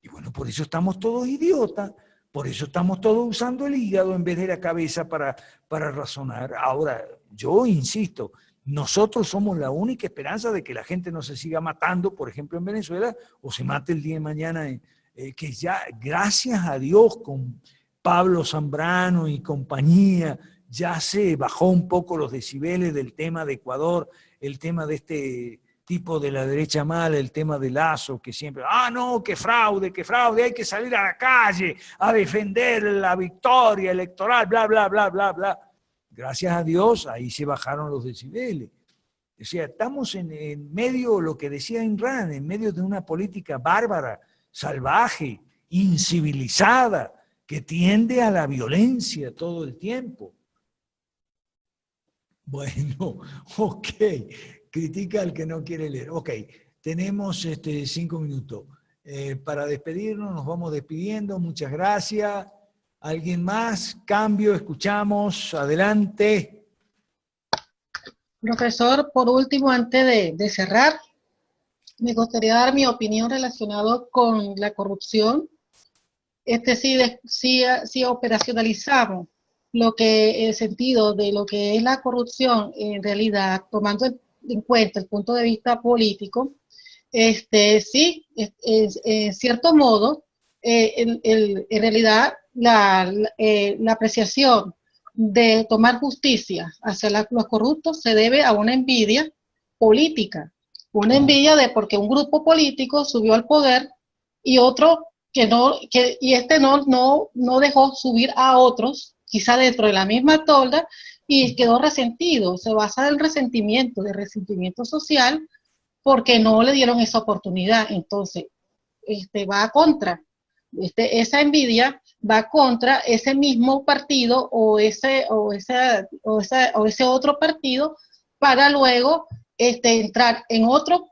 Y bueno, por eso estamos todos idiotas, por eso estamos todos usando el hígado en vez de la cabeza para razonar. Ahora, yo insisto, nosotros somos la única esperanza de que la gente no se siga matando, por ejemplo, en Venezuela, o se mate el día de mañana, que ya, gracias a Dios, con Pablo Zambrano y compañía, ya se bajó un poco los decibeles del tema de Ecuador, el tema de tipo de la derecha mala, el tema de Lazo, que siempre, no, que fraude, hay que salir a la calle a defender la victoria electoral, bla, bla, bla, bla, bla. Gracias a Dios, ahí se bajaron los decibeles. O sea, estamos en medio, lo que decía Ayn Rand, en medio de una política bárbara, salvaje, incivilizada, que tiende a la violencia todo el tiempo. Bueno, ok. Critica al que no quiere leer. Ok, tenemos 5 minutos. Para despedirnos, nos vamos despidiendo. Muchas gracias. ¿Alguien más? Cambio, escuchamos. Adelante. Profesor, por último, antes de cerrar, me gustaría dar mi opinión relacionada con la corrupción. Si operacionalizamos lo que el sentido de lo que es la corrupción, en realidad, tomando en cuenta el punto de vista político, en cierto modo, en realidad, la apreciación de tomar justicia hacia los corruptos se debe a una envidia política, una envidia de porque un grupo político subió al poder y otro no dejó subir a otros, quizá dentro de la misma tolda, y quedó resentido. Se basa en el resentimiento social, porque no le dieron esa oportunidad. Entonces, va contra, esa envidia va contra ese mismo partido o ese otro partido, para luego entrar en otro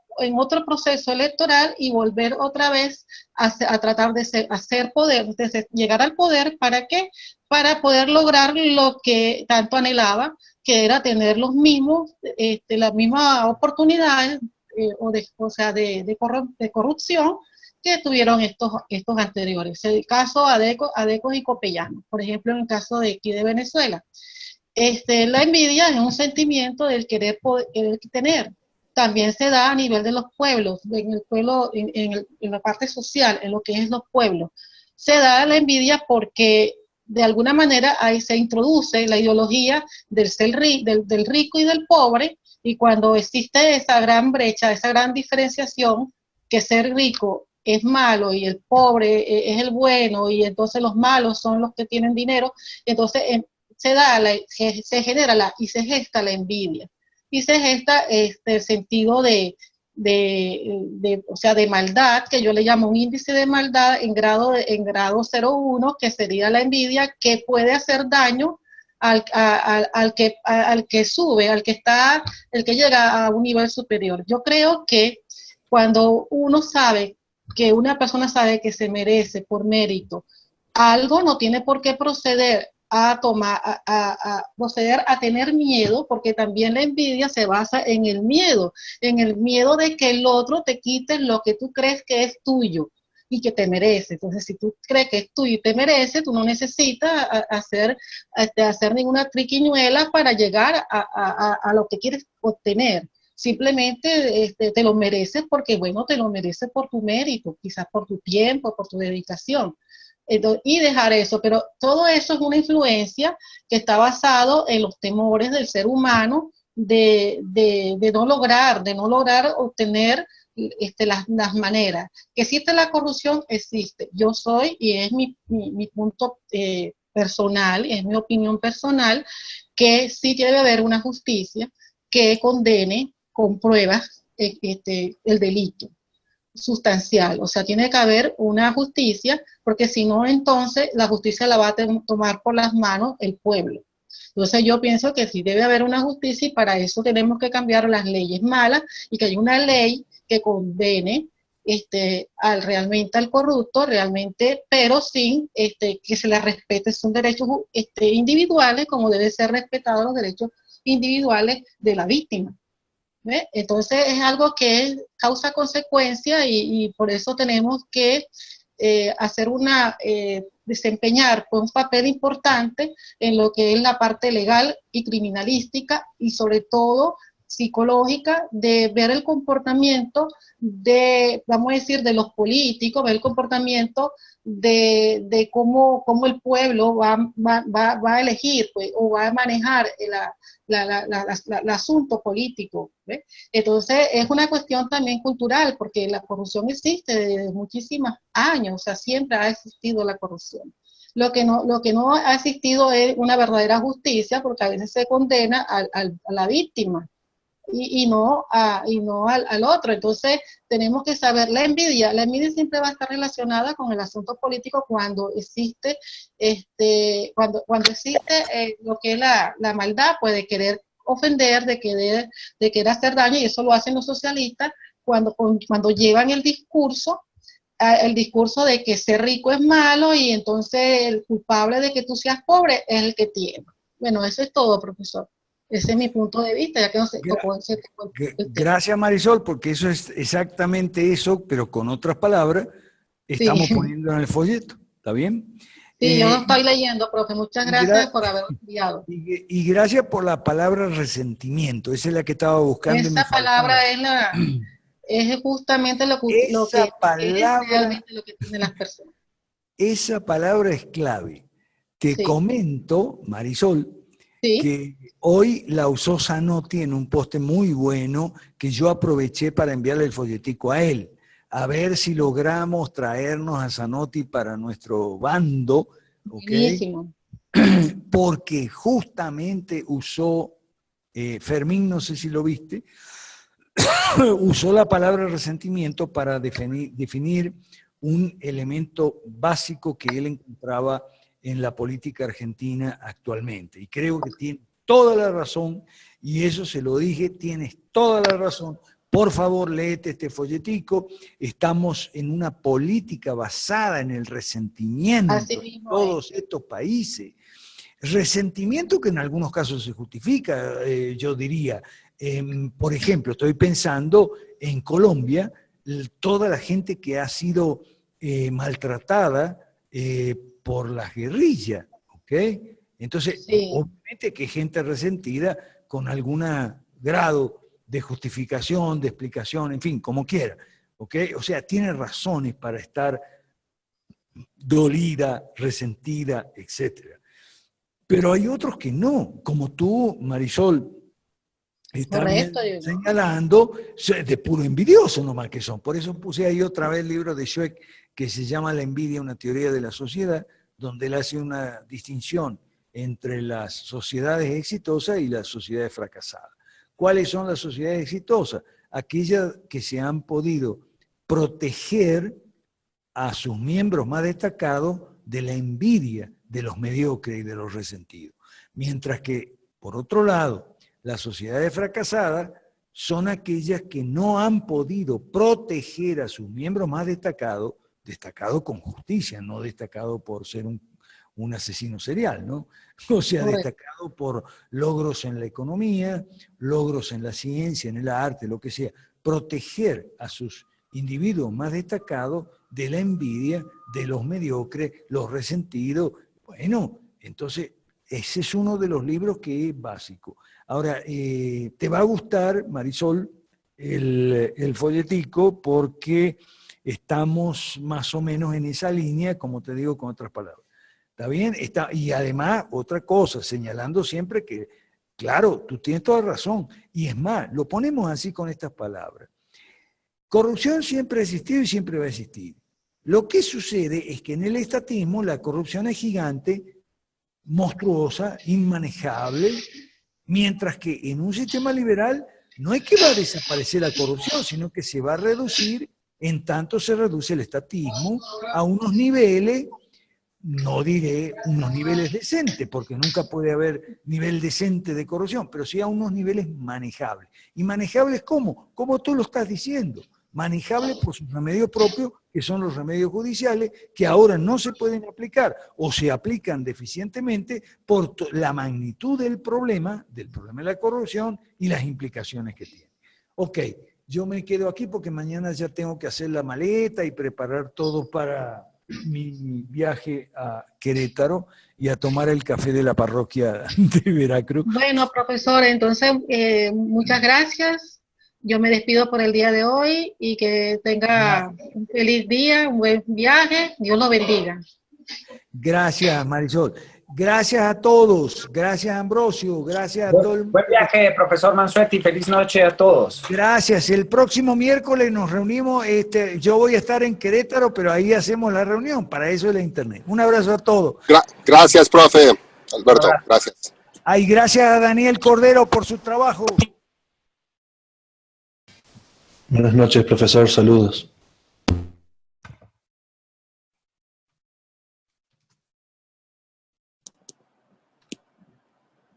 proceso electoral y volver otra vez a tratar de hacer poder, de llegar al poder. ¿Para qué? Para poder lograr lo que tanto anhelaba, que era tener las mismas oportunidades de corrupción que tuvieron estos anteriores. El caso Adecos y Copellanos, por ejemplo, en el caso de aquí de Venezuela. La envidia es un sentimiento del querer tener. También se da a nivel de los pueblos, en la parte social, en lo que es los pueblos. Se da la envidia porque de alguna manera ahí se introduce la ideología del rico y del pobre, y cuando existe esa gran brecha, esa gran diferenciación, que ser rico es malo y el pobre es el bueno, y entonces los malos son los que tienen dinero, entonces se genera y se gesta la envidia, y se gesta el sentido de maldad, que yo le llamo un índice de maldad en grado 0,1, que sería la envidia, que puede hacer daño al que sube, el que llega a un nivel superior. Yo creo que cuando una persona sabe que se merece por mérito algo, no tiene por qué proceder a tener miedo, porque también la envidia se basa en el miedo de que el otro te quite lo que tú crees que es tuyo y que te merece. Entonces, si tú crees que es tuyo y te merece, tú no necesitas hacer ninguna triquiñuela para llegar a lo que quieres obtener. Simplemente te lo mereces porque, bueno, te lo mereces por tu mérito, quizás por tu tiempo, por tu dedicación. Entonces, y dejar eso, pero todo eso es una influencia que está basado en los temores del ser humano de no lograr obtener las maneras. Que existe la corrupción, existe. Yo soy, y es mi punto personal, es mi opinión personal, que sí debe haber una justicia que condene con pruebas el delito sustancial. O sea, tiene que haber una justicia, porque si no, entonces la justicia la va a tomar por las manos el pueblo. Entonces yo pienso que sí debe haber una justicia, y para eso tenemos que cambiar las leyes malas, y que haya una ley que condene realmente al corrupto, realmente, pero sin que se le respete. Son derechos individuales, como deben ser respetados los derechos individuales de la víctima. ¿Ve? Entonces es algo que causa consecuencia, y por eso tenemos que desempeñar un papel importante en lo que es la parte legal y criminalística, y sobre todo psicológica de ver el comportamiento de, vamos a decir, de los políticos, ver el comportamiento de cómo el pueblo va a elegir, pues, o va a manejar el asunto político, ¿ves? Entonces, es una cuestión también cultural, porque la corrupción existe desde muchísimos años, o sea, siempre ha existido la corrupción. Lo que no ha existido es una verdadera justicia, porque a veces se condena a la víctima y no al otro. Entonces, tenemos que saber, la envidia siempre va a estar relacionada con el asunto político cuando existe, cuando existe lo que es la maldad, pues, de querer ofender, de querer hacer daño, y eso lo hacen los socialistas cuando llevan el discurso de que ser rico es malo, y entonces el culpable de que tú seas pobre es el que tiene. Bueno, eso es todo, profesor. Ese es mi punto de vista, ya que no sé. Gracias, Marisol, porque eso es exactamente eso, pero con otras palabras, estamos poniendo en el folleto. ¿Está bien? Sí, yo lo estoy leyendo, profe. Muchas gracias por haber enviado. Y gracias por la palabra resentimiento. Esa es la que estaba buscando. Esa palabra es justamente lo que realmente lo que tienen las personas. Esa palabra es clave. Te comento, Marisol, que hoy la usó Zanotti en un poste muy bueno que yo aproveché para enviarle el folletico a él. A ver si logramos traernos a Zanotti para nuestro bando, ¿okay? Porque justamente usó, Fermín, no sé si lo viste, usó la palabra resentimiento para definir un elemento básico que él encontraba en la política argentina actualmente. Y creo que tiene toda la razón, y eso se lo dije, tienes toda la razón. Por favor, léete este folletico. Estamos en una política basada en el resentimiento de todos estos países. Resentimiento que en algunos casos se justifica, yo diría. Por ejemplo, estoy pensando en Colombia, toda la gente que ha sido maltratada por las guerrillas, ¿ok? Entonces, obviamente que gente resentida con algún grado de justificación, de explicación, en fin, como quiera, ¿ok? O sea, tiene razones para estar dolida, resentida, etc. Pero hay otros que no, como tú, Marisol, está bien señalando, de puro envidioso nomás que son. Por eso puse ahí otra vez el libro de Schweck que se llama La envidia, una teoría de la sociedad, donde él hace una distinción entre las sociedades exitosas y las sociedades fracasadas. ¿Cuáles son las sociedades exitosas? Aquellas que se han podido proteger a sus miembros más destacados de la envidia de los mediocres y de los resentidos. Mientras que, por otro lado, las sociedades fracasadas son aquellas que no han podido proteger a sus miembros más destacados, destacado con justicia, no destacado por ser un asesino serial, ¿no? O sea, destacado por logros en la economía, logros en la ciencia, en el arte, lo que sea. Proteger a sus individuos más destacados de la envidia, de los mediocres, los resentidos. Bueno, entonces, ese es uno de los libros que es básico. Ahora, te va a gustar, Marisol, el folletico, porque estamos más o menos en esa línea, como te digo, con otras palabras. ¿Está bien? Y además, otra cosa, señalando siempre que, claro, tú tienes toda razón. Y es más, lo ponemos así con estas palabras. Corrupción siempre ha existido y siempre va a existir. Lo que sucede es que en el estatismo la corrupción es gigante, monstruosa, inmanejable, mientras que en un sistema liberal no es que va a desaparecer la corrupción, sino que se va a reducir, en tanto se reduce el estatismo a unos niveles, no diré unos niveles decentes, porque nunca puede haber nivel decente de corrupción, pero sí a unos niveles manejables. ¿Y manejables cómo? Como tú lo estás diciendo. Manejables por sus remedios propios, que son los remedios judiciales, que ahora no se pueden aplicar o se aplican deficientemente por la magnitud del problema de la corrupción y las implicaciones que tiene. Ok, yo me quedo aquí porque mañana ya tengo que hacer la maleta y preparar todo para mi viaje a Querétaro y a tomar el café de la parroquia de Veracruz. Bueno, profesor, entonces muchas gracias. Yo me despido por el día de hoy y que tenga un feliz día, un buen viaje. Dios lo bendiga. Gracias, Marisol. Gracias a todos. Gracias, Ambrosio. Gracias a todo el mundo. Buen viaje, profesor Mansuetti. Feliz noche a todos. Gracias. El próximo miércoles nos reunimos. Yo voy a estar en Querétaro, pero ahí hacemos la reunión. Para eso es la internet. Un abrazo a todos. Gracias, profe. Alberto, gracias. Ay, gracias a Daniel Cordero por su trabajo. Buenas noches, profesor. Saludos.